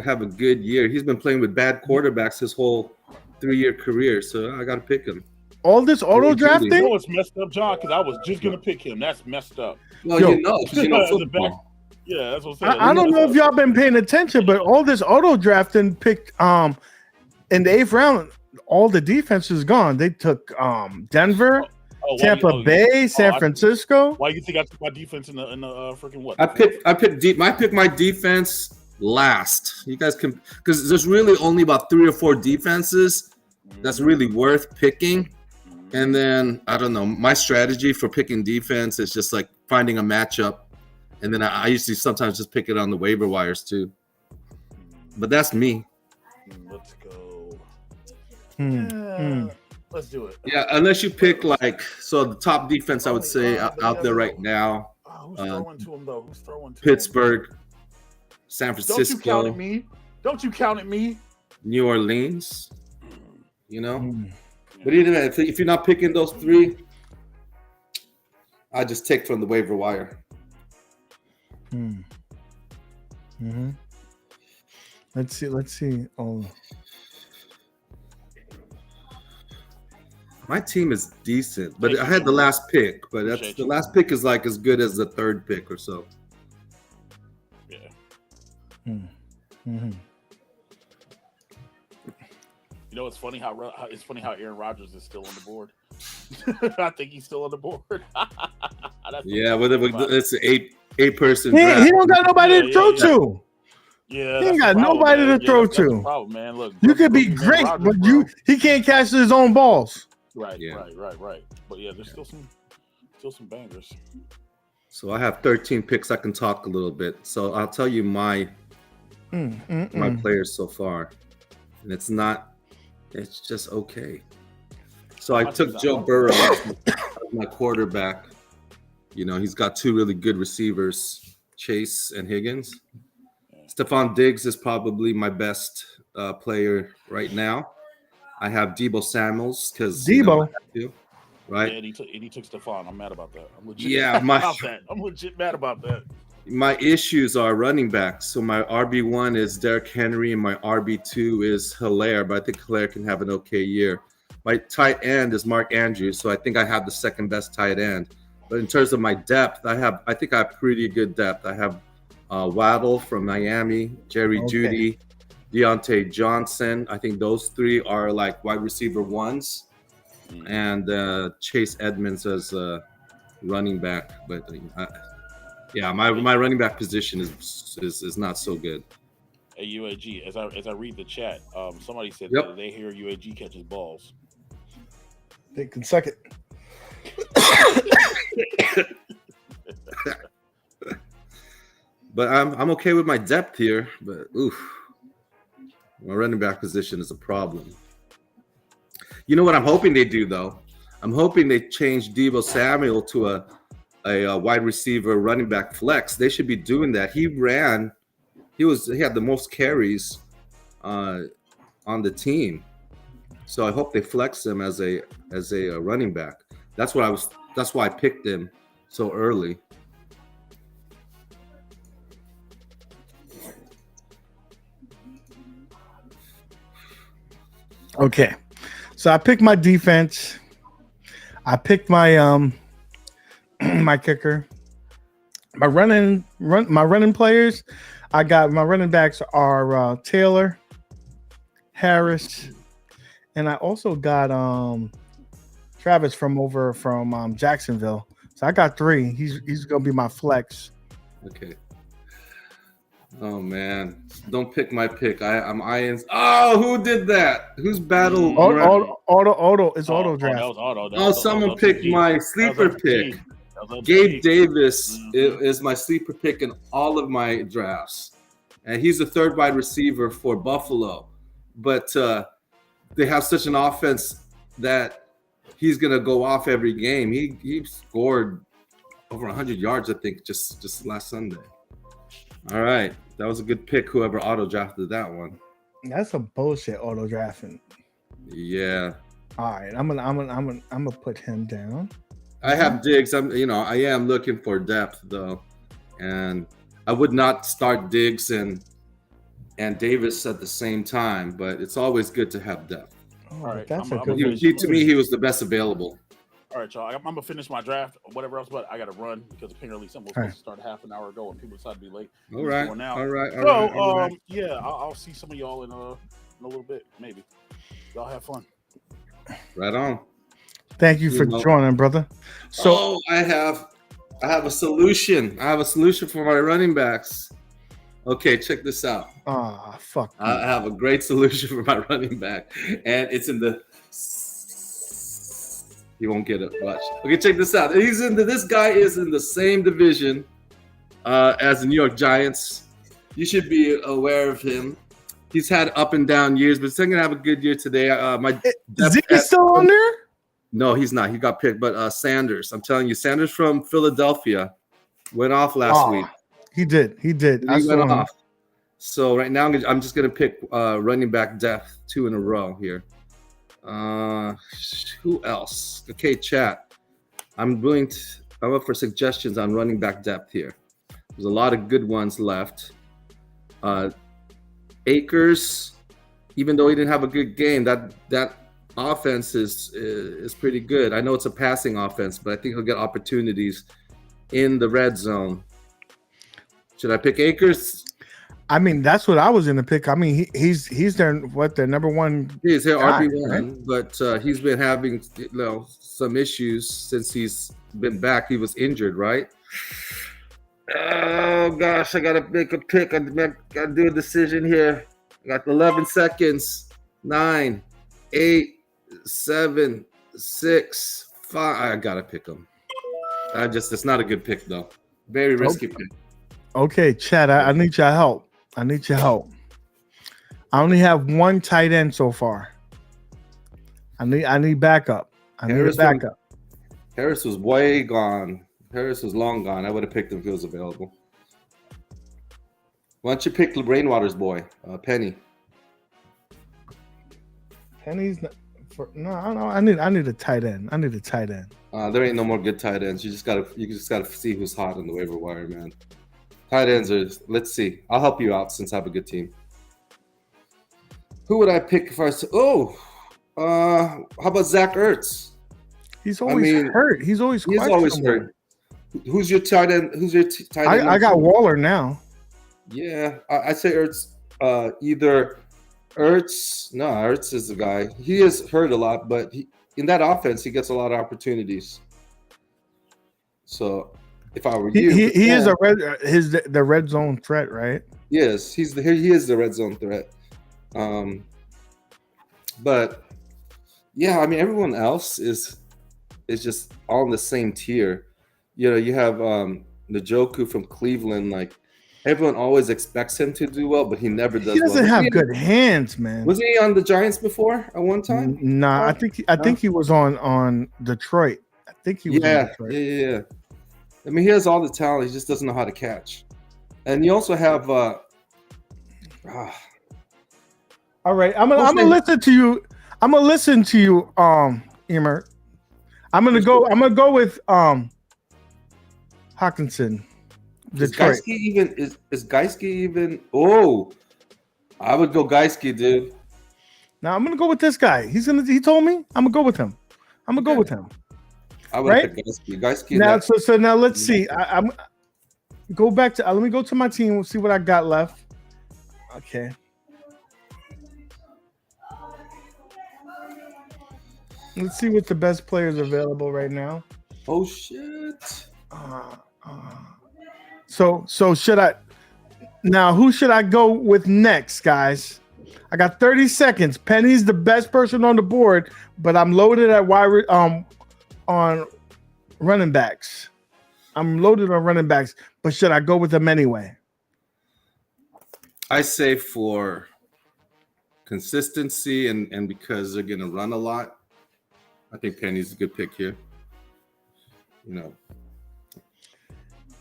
have a good year. He's been playing with bad quarterbacks his whole 3-year career, so I got to pick him. All this auto drafting? You know what's messed up, John? Because I was just gonna pick him. That's messed up. Well, you know football. Yeah, that's what I'm saying. I don't know if y'all been paying attention, but all this auto drafting picked in the 8th round. All the defense is gone. They took Denver, Tampa Bay, San Francisco. Why do you think I took my defense in the freaking what? I picked my defense last. You guys can, because there's really only about 3 or 4 defenses that's really worth picking. And then I don't know. My strategy for picking defense is just like finding a matchup, and then I usually sometimes just pick it on the waiver wires too. But that's me. Let's go. Let's do it. Yeah, unless you pick the top defense, I would say out there right now. Who's throwing to him though? Who's throwing to Pittsburgh, San Francisco. Don't you count at me. Don't you count at me. New Orleans. You know. But either way, if you're not picking those 3, I just take from the waiver wire. Let's see. Oh, My team is decent, but Thank I you, had the man. last pick. But that's Appreciate the you. last pick is like as good as the third pick or so. Yeah. Mm-hmm. You know, it's funny how Aaron Rodgers is still on the board. I think he's still on the board. Yeah, but it's an eight person He draft. don't got nobody to throw to. Yeah, He ain't that's got the problem, nobody man. to Yeah, throw that's the to. problem, man. Look, You could be Boogeyman great, Rodgers, but bro. he can't catch his own balls. Right, Yeah. right. But yeah, there's still some bangers. So I have 13 picks. I can talk a little bit. So I'll tell you my players so far, and it's just okay. So I took Joe Burrow as my quarterback. You know, he's got two really good receivers, Chase and Higgins. Stephon Diggs is probably my best player right now. I have Deebo Samuels because right? Yeah, and he took Stephon. I'm mad about that. I'm legit I'm legit mad about that. My issues are running backs. So my RB1 is Derrick Henry and my RB2 is Hilaire, but I think Hilaire can have an okay year. My tight end is Mark Andrews, so I think I have the second best tight end. But in terms of my depth, I think I have pretty good depth. I have Waddle from Miami, Jerry Jeudy, Deontay Johnson. I think those three are like wide receiver ones, and Chase Edmonds as running back. But my running back position is not so good. Hey UAG, as I read the chat, somebody said Yep. that they hear UAG catches balls. They can suck it. But I'm okay with my depth here. But my running back position is a problem. You know what I'm hoping they do though? I'm hoping they change Deebo Samuel to a wide receiver running back flex. They should be doing that. He had the most carries on the team. So I hope they flex him as a running back. That's why I picked him so early. Okay. So I picked my defense. I picked my my kicker. My running players. I got my running backs are Taylor, Harris, and I also got Travis from Jacksonville. So I got 3. He's gonna be my flex. Okay. Oh man, don't pick my pick. I'm eyeing. Oh, who did that? Who's battle? Auto. It's auto draft. That was auto. Someone picked my sleeper pick. Gabe Davis is my sleeper pick in all of my drafts, and he's the third wide receiver for Buffalo. But they have such an offense that he's gonna go off every game. He scored over 100 yards, I think, just last Sunday. All right, that was a good pick. Whoever auto drafted that one. That's some bullshit auto drafting. Yeah. All right, I'm gonna put him down. I have Diggs. I am looking for depth though, and I would not start Diggs and Davis at the same time. But it's always good to have depth. Oh, All right, that's I'm a good one. To me, he was the best available. All right, y'all. I'm gonna finish my draft or whatever else, but I gotta run because apparently something was supposed to start half an hour ago and people decided to be late. All right. Yeah, I'll see some of y'all in a little bit, maybe. Y'all have fun. Right on. Thank you for joining, brother. So I have a solution. I have a solution for my running backs. Okay, check this out. Fuck. I have a great solution for my running back, and it's in the. You won't get it. Watch. Okay, check this out. This guy is in the same division as the New York Giants. You should be aware of him. He's had up and down years, but he's going to have a good year today. Is he still on there? No, he's not. He got picked, but Sanders. I'm telling you, Sanders from Philadelphia went off last week. He did. He went off. So right now, I'm just going to pick running back depth 2 in a row here. Who else? Okay, chat. I'm up for suggestions on running back depth here. There's a lot of good ones left. Akers, even though he didn't have a good game, that offense is pretty good. I know it's a passing offense, but I think he'll get opportunities in the red zone. Should I pick Akers? I mean, that's what I was going to pick. I mean, he's their number one. He's their guy, RB1, right? but he's been having some issues since he's been back. He was injured, right? Oh gosh, I gotta make a pick. I gotta do a decision here. I got 11 seconds. 9, 8, 7, 6, 5. I gotta pick him. It's not a good pick though. Very risky pick. Okay, Chad, I need your help. I only have one tight end so far. I need backup. I need a backup. Harris was way gone. Harris was long gone. I would have picked him if he was available. Why don't you pick Rainwater's boy, Penny? Penny's not for no. I need a tight end. I need a tight end. There ain't no more good tight ends. You just gotta see who's hot on the waiver wire, man. Tight ends are. Let's see. I'll help you out since I have a good team. Who would I pick first? Oh, how about Zach Ertz? He's always hurt. He's always hurt. Who's your tight end? Tight end? I got Waller now. Yeah, I say Ertz. Either Ertz. No, Ertz is the guy. He is hurt a lot, but in that offense, he gets a lot of opportunities. So, if I were you, he is the red zone threat, right? Yes, he is the red zone threat. But yeah, I mean, everyone else is just all in the same tier. You know, you have Njoku from Cleveland. Like, everyone always expects him to do well, but he never does. He doesn't have good hands, man. Was he on the Giants before at one time? Nah, I think he was on Detroit. I think he was on Detroit. Yeah. I mean, he has all the talent. He just doesn't know how to catch. And you also have. All right, I'm gonna listen to you. I'm gonna listen to you, Emer. I'm gonna go with Hawkinson. Detroit. Is Geiske even? Oh, I would go Geiske, dude. Now I'm gonna go with this guy. He told me I'm gonna go with him. I would pick Geiske. Now, so now let's see. I'm go back to. Let me go to my team. We'll see what I got left. Okay. Let's see what the best players available right now. Oh shit. So should I now? Who should I go with next, guys? I got 30 seconds. Penny's the best person on the board, but I'm loaded at on running backs. But should I go with them anyway? I say for consistency and because they're gonna run a lot, I think Penny's a good pick here. You know.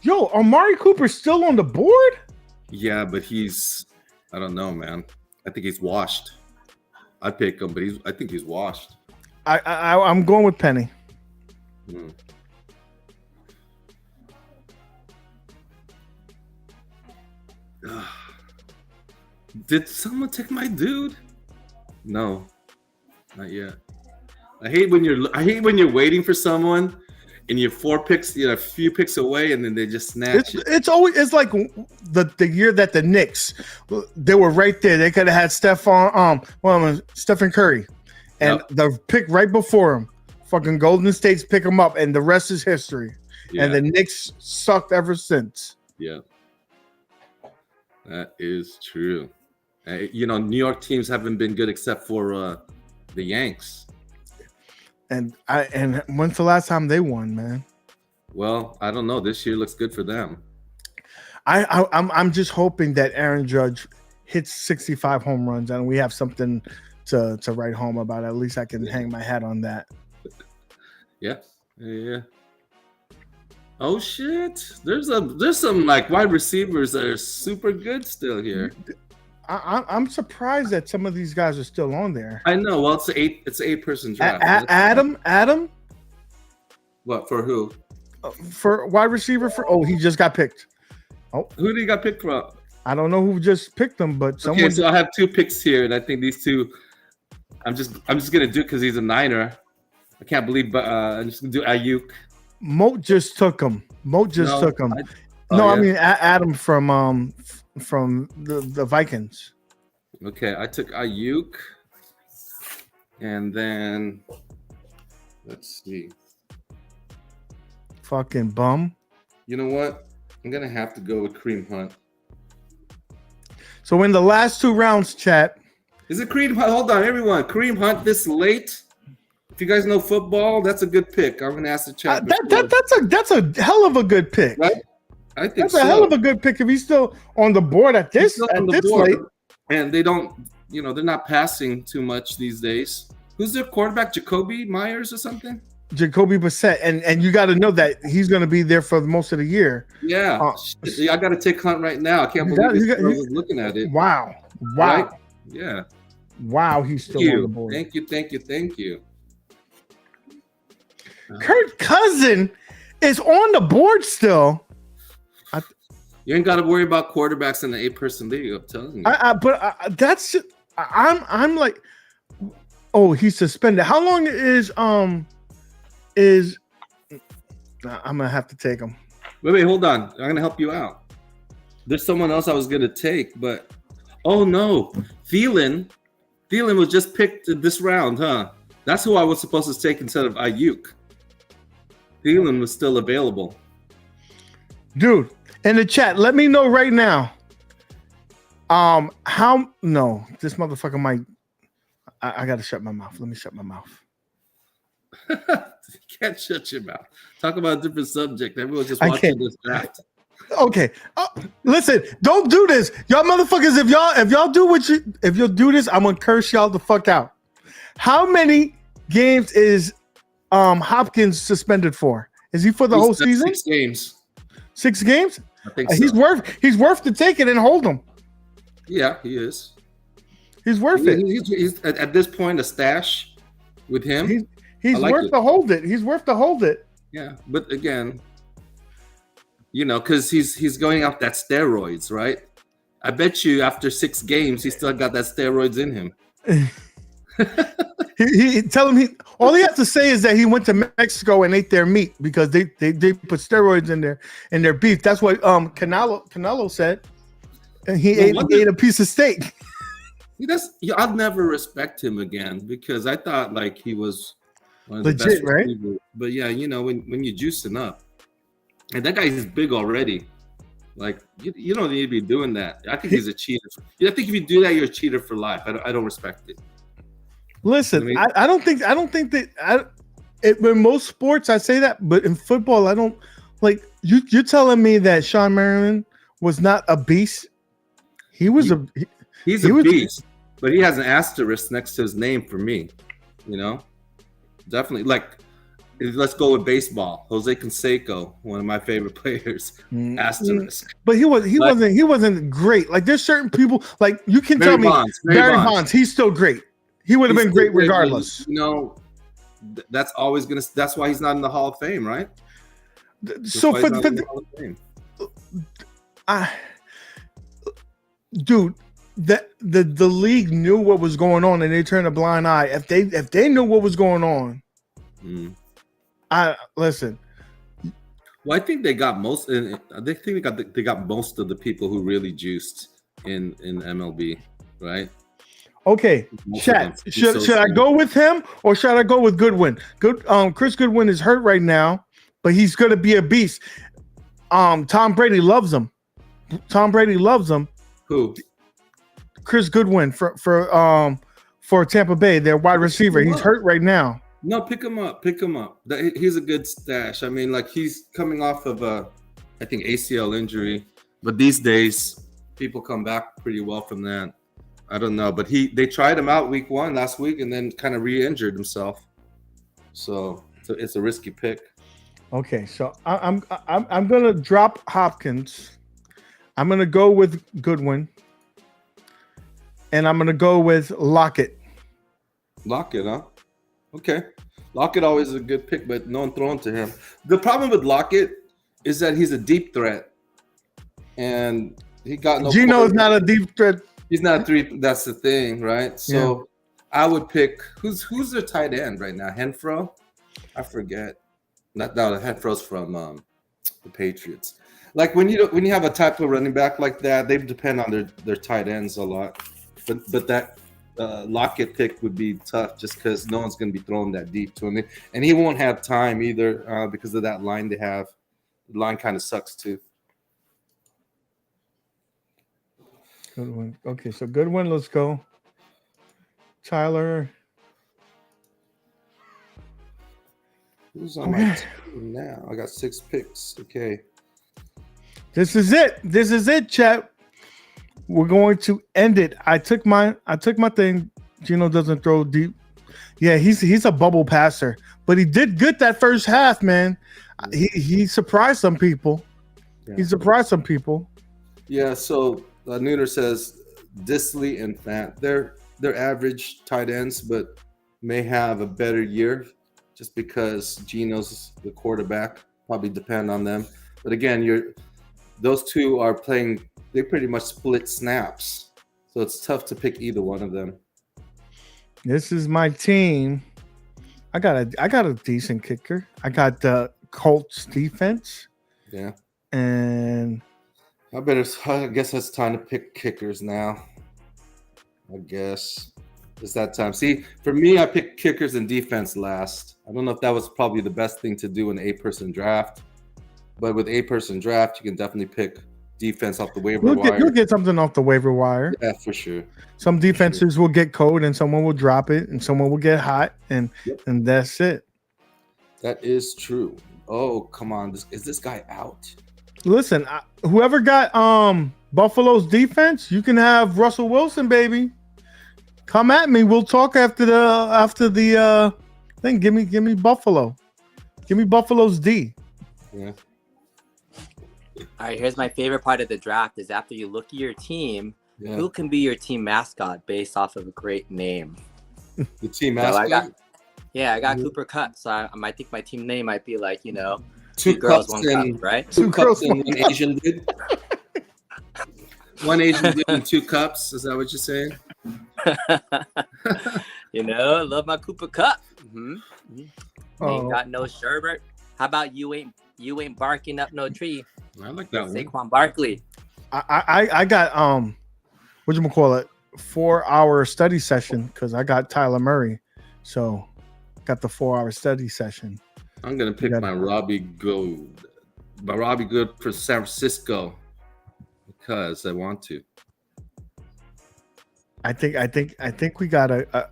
Yo, Amari Cooper's still on the board? Yeah, but I don't know, man. I think he's washed. I pick him, but I think he's washed. I'm going with Penny. Did someone take my dude? No, not yet. I hate when you're waiting for someone and you're 4 picks, a few picks away, and then they just snatch it. It's like the year that the Knicks, they were right there. They could have had Stephen Curry, and the pick right before him, fucking Golden State's pick him up, and the rest is history. Yeah. And the Knicks sucked ever since. Yeah, that is true. New York teams haven't been good except for the Yanks. And when's the last time they won, man? Well, I don't know. This year looks good for them. I'm just hoping that Aaron Judge hits 65 home runs and we have something to write home about. At least I can hang my hat on that. Yeah. Oh shit! There's some like wide receivers that are super good still here. I'm surprised that some of these guys are still on there. I know. Well, it's an 8-person draft. Adam. What for? Who? For wide receiver. He just got picked. Oh, who did he got picked from? I don't know who just picked them, but someone. Okay, so I have 2 picks here, and I think these 2. I'm just gonna do it because he's a Niner. I can't believe, but I'm just gonna do Ayuk. Moat just took him. I mean Adam from the Vikings. Okay, I took Ayuk, and then let's see. Fucking bum. You know what? I'm gonna have to go with Kareem Hunt. So in the last 2 rounds, chat. Is it Kareem Hunt? Hold on, everyone. Kareem Hunt this late? If you guys know football, that's a good pick. I'm gonna ask the chat. That's a hell of a good pick. Right? I think that's a hell of a good pick if he's still on the board at this late. And they don't, they're not passing too much these days. Who's their quarterback? Jacoby Myers or something? Jacoby Brissett, and you got to know that he's going to be there for most of the year. Yeah, I got to take Hunt right now. I can't believe I was looking at it. Wow. Right? Yeah. Wow, he's still on the board. Thank you. Kirk Cousin is on the board still. You ain't got to worry about quarterbacks in the 8-person league. I'm telling you. I'm like, oh, he's suspended. How long is I'm gonna have to take him. Wait, hold on. I'm gonna help you out. There's someone else I was gonna take, but oh no, Thielen was just picked this round, huh? That's who I was supposed to take instead of Ayuk. Thielen was still available. Dude, in the chat, let me know right now. This motherfucker might. I gotta shut my mouth. Let me shut my mouth. You can't shut your mouth. Talk about a different subject. Everyone's just watching this draft. Okay. Listen, don't do this. Y'all motherfuckers, if y'all do this, I'm gonna curse y'all the fuck out. How many games is Hopkins suspended for? Is he for the whole season? 6 games. 6 games? I think so. He's worth to take it and hold him. Yeah, he is. He's worth it. He's at this point a stash with him. He's worth to hold it. He's worth to hold it. Yeah, but again, because he's going off that steroids, right? I bet you after 6 games, he still got that steroids in him. All he has to say is that he went to Mexico and ate their meat because they put steroids in their beef. That's what Canelo said. And he ate a piece of steak. I'll never respect him again because I thought like he was one of legit, the best right? receivers. But yeah, when you're juicing up, and that guy is big already. Like you don't need to be doing that. I think he's a cheater. I think if you do that, you're a cheater for life. I don't respect it. Listen, I don't think that in most sports I say that, but in football I don't like. You're telling me that Sean Merriman was not a beast? He was He's a beast, but he has an asterisk next to his name for me. Definitely. Like, let's go with baseball. Jose Canseco, one of my favorite players. Asterisk. But he wasn't great. Like, there's certain people like you can tell me Barry Bonds. He's still great. He would have been great regardless. That's always gonna. That's why he's not in the Hall of Fame, right? Dude. The league knew what was going on and they turned a blind eye. If they knew what was going on, listen. Well, I think they got most. They got most of the people who really juiced in MLB, right? Okay, chat. Should I go with him or should I go with Goodwin? Chris Goodwin is hurt right now, but he's gonna be a beast. Tom Brady loves him. Who? Chris Goodwin for Tampa Bay, their wide receiver. He's hurt right now. No, pick him up. He's a good stash. I mean, like he's coming off of I think ACL injury, but these days people come back pretty well from that. I don't know, but they tried him out week 1 last week and then kind of re-injured himself. So it's a risky pick. Okay, so I'm gonna drop Hopkins. I'm gonna go with Goodwin. And I'm going to go with Lockett. Lockett, huh? Okay. Lockett always is a good pick, but no one throwing to him. The problem with Lockett is that he's a deep threat. And he got no... Geno is not a deep threat. He's not a 3. That's the thing, right? So I would pick who's their tight end right now? Henfro? I forget. No, Henfro's from the Patriots. Like when you have a type of running back like that, they depend on their tight ends a lot. But that Lockett pick would be tough just because no one's going to be throwing that deep to him, and he won't have time either because of that line they have. The line kind of sucks too. Good one. Okay, so good one. Let's go. Tyler. Who's on my team now? I got 6 picks. Okay. This is it. This is it, chat. We're going to end it. I took my thing. Gino doesn't throw deep. Yeah, he's a bubble passer, but he did good that first half, man. He surprised some people. Yeah. He surprised some people. Yeah, so Nooner says Disley and Fant. They're average tight ends, but may have a better year just because Gino's the quarterback. Probably depend on them. But again, those two are playing. They pretty much split snaps, so it's tough to pick either one of them. This is my team. I got a decent kicker. I got the Colts defense. Yeah. And I guess it's time to pick kickers now. I guess it's that time. See, for me, I picked kickers and defense last. I don't know if that was probably the best thing to do in an 8-person draft, but with 8-person draft, you can definitely pick defense off the waiver wire. You'll get something off the waiver wire. Yeah, for sure. Some defenses will get code, and someone will drop it, and someone will get hot, and that's it. That is true. Oh, come on! Is this guy out? Listen, whoever got Buffalo's defense, you can have Russell Wilson, baby. Come at me. We'll talk after the thing. Give me Buffalo. Give me Buffalo's D. Yeah. All right, here's my favorite part of the draft is after you look at your team, who can be your team mascot based off of a great name? The team mascot? I got Cooper Cup, so I think my team name might be like, two girls, one cup, right? Two cups and one Asian dude. One Asian dude and 2 cups. Is that what you're saying? Love my Cooper Cup. Ain't got no sherbet. How about you ain't barking up no tree? I like that one. Saquon Barkley. I got whatchamacallit, 4-hour study session because I got Tyler Murray, so got the 4-hour study session. I'm gonna pick my Robbie Good for San Francisco because I want to. I think we gotta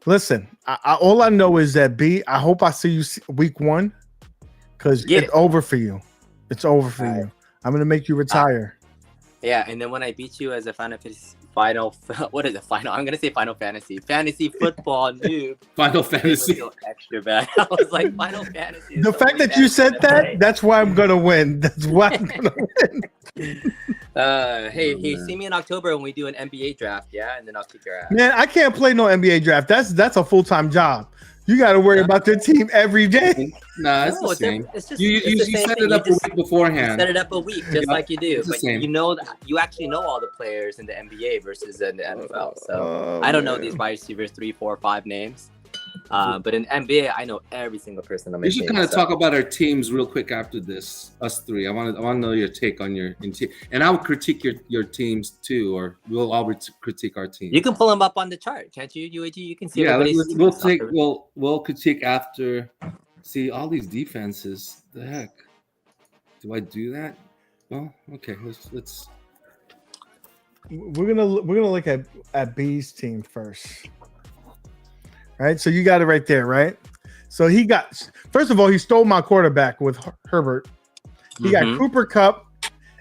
listen. All I know is that B. I hope I see you week 1 because it's over for you. It's over for you. I'm gonna make you retire. And then when I beat you as a Final what is it? I'm gonna say Final Fantasy football noob. Final Fantasy. Extra bad. I was like Final Fantasy. The fact that you said that's why I'm gonna win. That's why I'm gonna win. Hey, see me in October when we do an NBA draft, and then I'll kick your ass. Man, I can't play no NBA draft. That's a full-time job. You got to worry about your team every day. Nah, it's the same. You set it up a week beforehand. Set it up a week, just like you do. But you actually know all the players in the NBA versus in the NFL. So I don't know these wide receivers 3, 4, 5 names. But in NBA, I know every single person on my team. We should kind of talk about our teams real quick after this. Us 3. I want to know your take on your team, and I will critique your teams too, or we'll all critique our team. You can pull them up on the chart, can't you, UAG? You can see. Yeah, we'll critique after. See all these defenses. The heck, do I do that? Well, okay. Let's. We're gonna look at B's team first. Right, so you got it right there, right? So first of all, he stole my quarterback with Herbert. He got Cooper Kupp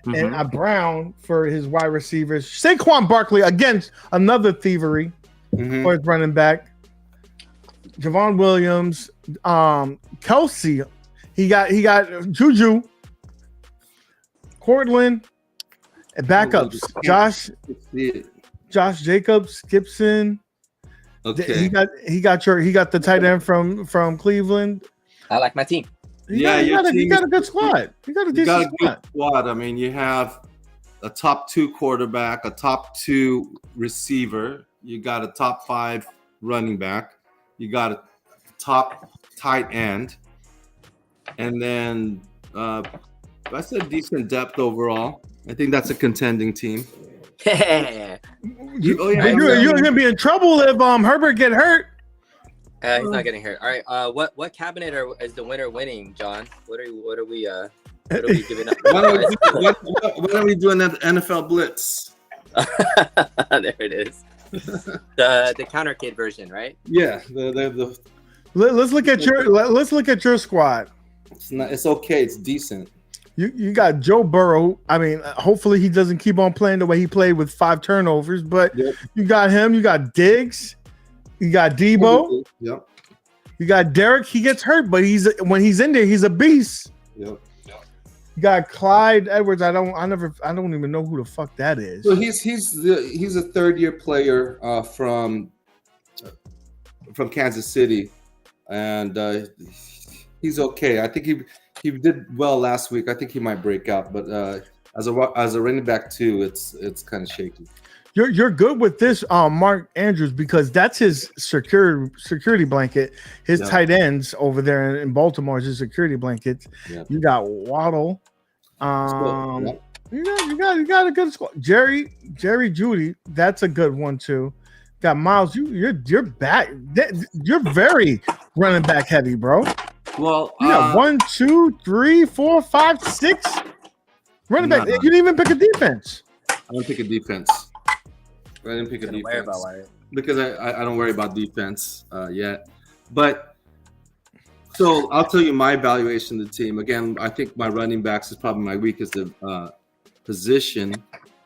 and Brown for his wide receivers. Saquon Barkley against another thievery for his running back. Javon Williams, Kelsey. He got Juju, Cortland, and backups. Josh Jacobs, Gibson. Okay. He got the tight end from Cleveland. I like my team. You got a good squad. You got a decent squad. I mean, you have a top 2 quarterback, a top 2 receiver. You got a top 5 running back. You got a top tight end, and then that's a decent depth overall. I think that's a contending team. You're gonna be in trouble if Herbert get hurt. He's not getting hurt. All right. What cabinet is the winner winning, John? What are we giving up? Why don't we do an NFL Blitz? There it is. The counter kid version, right? Yeah. Let's look at your squad. It's okay. It's decent. You got Joe Burrow. I mean, hopefully he doesn't keep on playing the way he played with 5 turnovers. But you got him. You got Diggs. You got Debo. Yep. You got Derek. He gets hurt, but when he's in there, he's a beast. Yep. You got Clyde Edwards. I don't even know who the fuck that is. So he's a third-year player from Kansas City, and he's okay. I think he did well last week. I think he might break out, but as a running back too, it's kind of shaky. You're good with this, Mark Andrews, because that's his security blanket. His tight ends over there in Baltimore is his security blanket. Yep. You got Waddle. You got a good squad. Jerry Judy, that's a good one too. Got Miles. You're back. You're very running back heavy, bro. Well, you got 1, 2, 3, 4, 5, 6 running back. You didn't even pick a defense. I didn't pick a defense. Because I don't worry about defense yet. But so I'll tell you my evaluation of the team. Again, I think my running backs is probably my weakest position.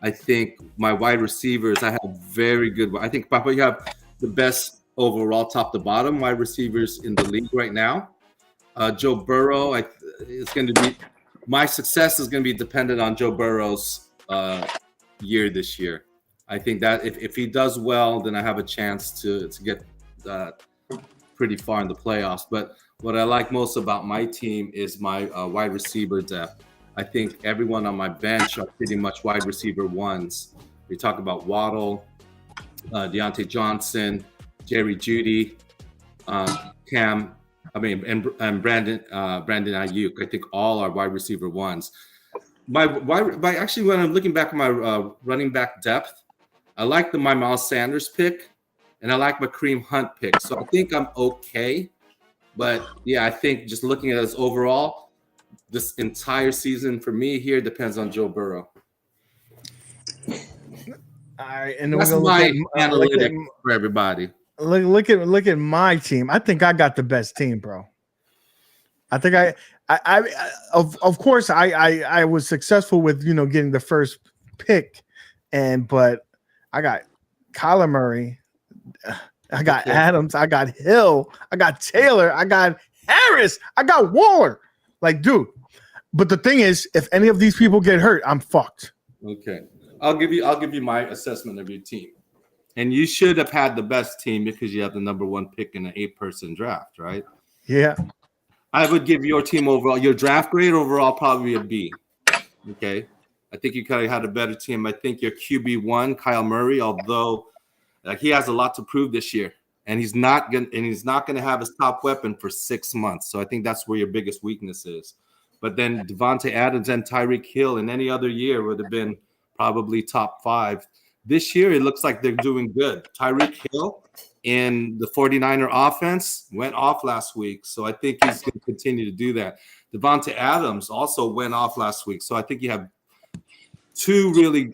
I think my wide receivers, I have very good. I think probably have the best overall top to bottom wide receivers in the league right now. Joe Burrow, it's going to be my success is going to be dependent on Joe Burrow's year this year. I think that if he does well, then I have a chance to get pretty far in the playoffs. But what I like most about my team is my wide receiver depth. I think everyone on my bench are pretty much wide receiver ones. We talk about Waddle, Deontay Johnson, Jerry Jeudy, Cam. And Brandon Ayuk. I think all are wide receiver ones. Actually, when I'm looking back at my running back depth, I like my Miles Sanders pick, and I like my Kareem Hunt pick. So I think I'm okay. But yeah, I think just looking at this overall, this entire season for me here depends on Joe Burrow. All right, and that's my analytic for everybody. Look at my team. I think I got the best team, bro. I think of course I was successful with getting the first pick, but I got Kyler Murray, I got Adams, I got Hill, I got Taylor, I got Harris, I got Waller. Like, dude. But the thing is, if any of these people get hurt, I'm fucked. Okay, I'll give you my assessment of your team. And you should have had the best team because you have the number 1 pick in an 8-person draft, right? Yeah. I would give your team overall, your draft grade overall, probably a B. Okay. I think you kind of had a better team. I think your QB1, Kyle Murray, although he has a lot to prove this year, and he's not going to have his top weapon for 6 months. So I think that's where your biggest weakness is. But then Devontae Adams and Tyreek Hill in any other year would have been probably top 5. This year, it looks like they're doing good. Tyreek Hill in the 49er offense went off last week. So I think he's going to continue to do that. Devontae Adams also went off last week. So I think you have 2 really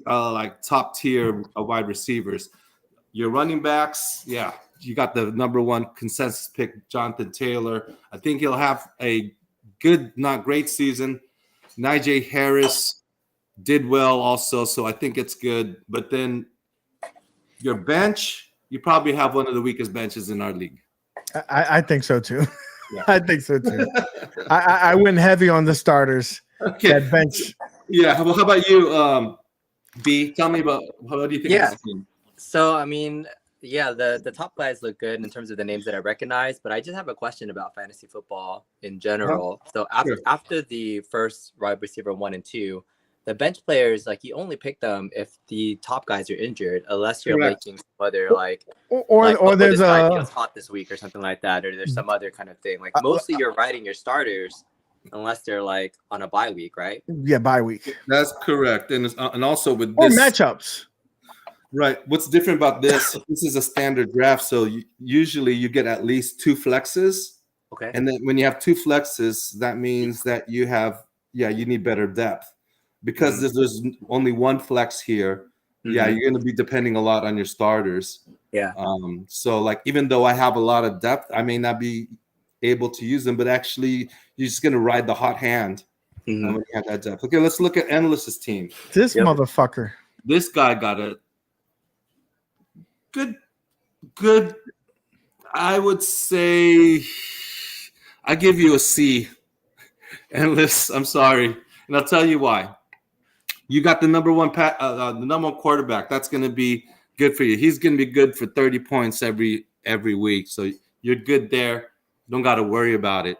top tier wide receivers. Your running backs, yeah, you got the number 1 consensus pick, Jonathan Taylor. I think he'll have a good, not great season. Najee Harris did well also, so I think it's good. But then your bench, you probably have one of the weakest benches in our league. I think so too. Yeah. I think so too. I went heavy on the starters. Okay. That bench. Yeah. How about you, B? Tell me about what do you think of this team? So I mean, yeah, the top guys look good in terms of the names that I recognize, but I just have a question about fantasy football in general. So after the first wide receiver 1 and 2, the bench players, like you only pick them if the top guys are injured, unless you're Correct. making whether like or there's this guy a feels hot this week or something like that, or there's some other kind of thing. Like mostly you're riding your starters unless they're like on a bye week, right? Yeah, bye week. That's correct, and also with Or this matchups. Right. What's different about this? This is a standard draft, so usually you get at least 2 flexes. Okay. And then when you have 2 flexes, that means that you need better depth. Because there's only 1 flex here, you're going to be depending a lot on your starters. Yeah. So like even though I have a lot of depth, I may not be able to use them, but actually you're just going to ride the hot hand when you have that depth. Okay, let's look at Endless's team. This motherfucker. This guy got a good. I would say I give you a C. Endless. I'm sorry, and I'll tell you why. You got the number one quarterback. That's going to be good for you. He's going to be good for 30 points every week. So you're good there. Don't got to worry about it.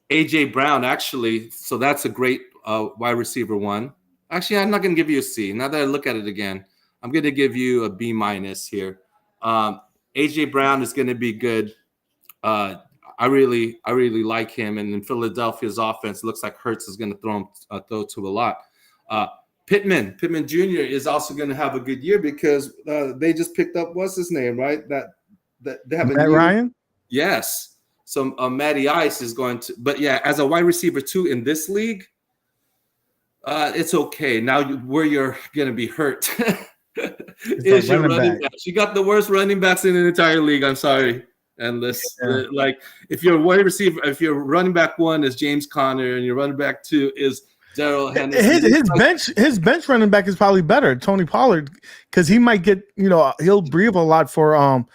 AJ Brown, actually, so that's a great wide receiver 1. Actually, I'm not going to give you a C. Now that I look at it again, I'm going to give you a B- here. AJ Brown is going to be good. I really like him. And in Philadelphia's offense, it looks like Hurts is going to throw to a lot. Pittman Jr. is also going to have a good year because they just picked up what's his name, right? That they have Matt Ryan. Yes. So Matty Ice is going to, but yeah, as a wide receiver 2 in this league, it's okay. Now where you're going to be hurt is your running backs. You got the worst running backs in the entire league. I'm sorry. And like if your wide receiver, if your running back 1 is James Conner and your running back 2 is Darrell Henderson, his bench running back is probably better, Tony Pollard, because he might get he'll breathe a lot for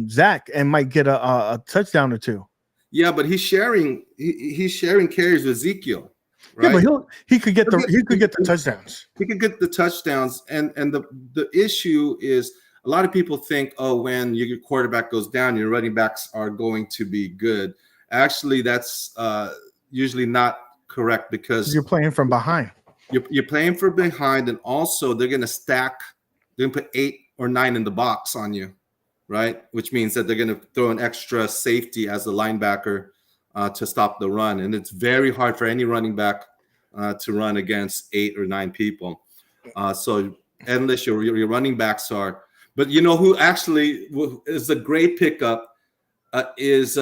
Zach and might get a touchdown or 2. Yeah, but he's sharing carries with Ezekiel. Right? Yeah, but he could get the touchdowns. He could get the touchdowns, and the issue is a lot of people think, when your quarterback goes down, your running backs are going to be good. Actually, that's usually not correct because you're playing from behind. You're playing from behind, and also they're going to stack. They're going to put 8 or 9 in the box on you, right? Which means that they're going to throw an extra safety as a linebacker to stop the run, and it's very hard for any running back to run against 8 or 9 people. So unless your running backs are, but you know who actually is a great pickup is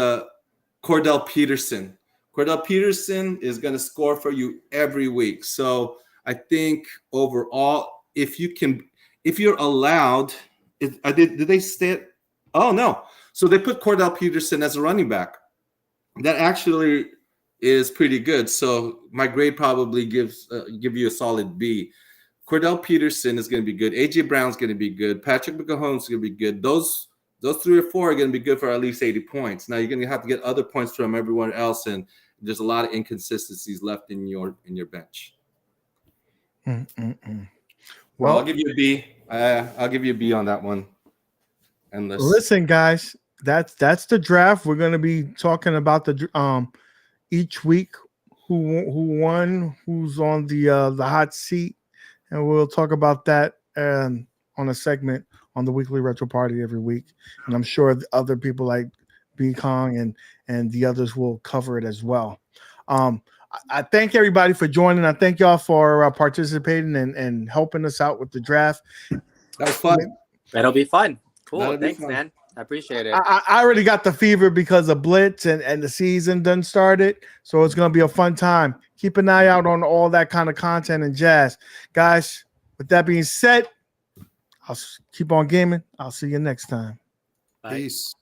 Cordell Peterson. Cordell Peterson is going to score for you every week. So I think overall, if you're allowed, did they stay? Oh no! So they put Cordell Peterson as a running back. That actually is pretty good. So my grade probably give you a solid B. Cordell Peterson is going to be good. AJ Brown's going to be good. Patrick Mahomes is going to be good. Those 3 or 4 are going to be good for at least 80 points. Now you're going to have to get other points from everyone else, and there's a lot of inconsistencies left in your bench. Well, I'll give you a B. I'll give you a B on that one. And listen, guys, that's the draft. We're going to be talking about the each week who won, who's on the hot seat, and we'll talk about that on a segment on the weekly retro party every week. And I'm sure the other people like B Kong and the others will cover it as well. I thank everybody for joining. I thank y'all for participating and helping us out with the draft. That was fun. That'll be fun. Cool. Thanks, man. I appreciate it. I already got the fever because of Blitz and the season done started. So it's going to be a fun time. Keep an eye out on all that kind of content and jazz. Guys, with that being said, I'll keep on gaming. I'll see you next time. Bye. Peace.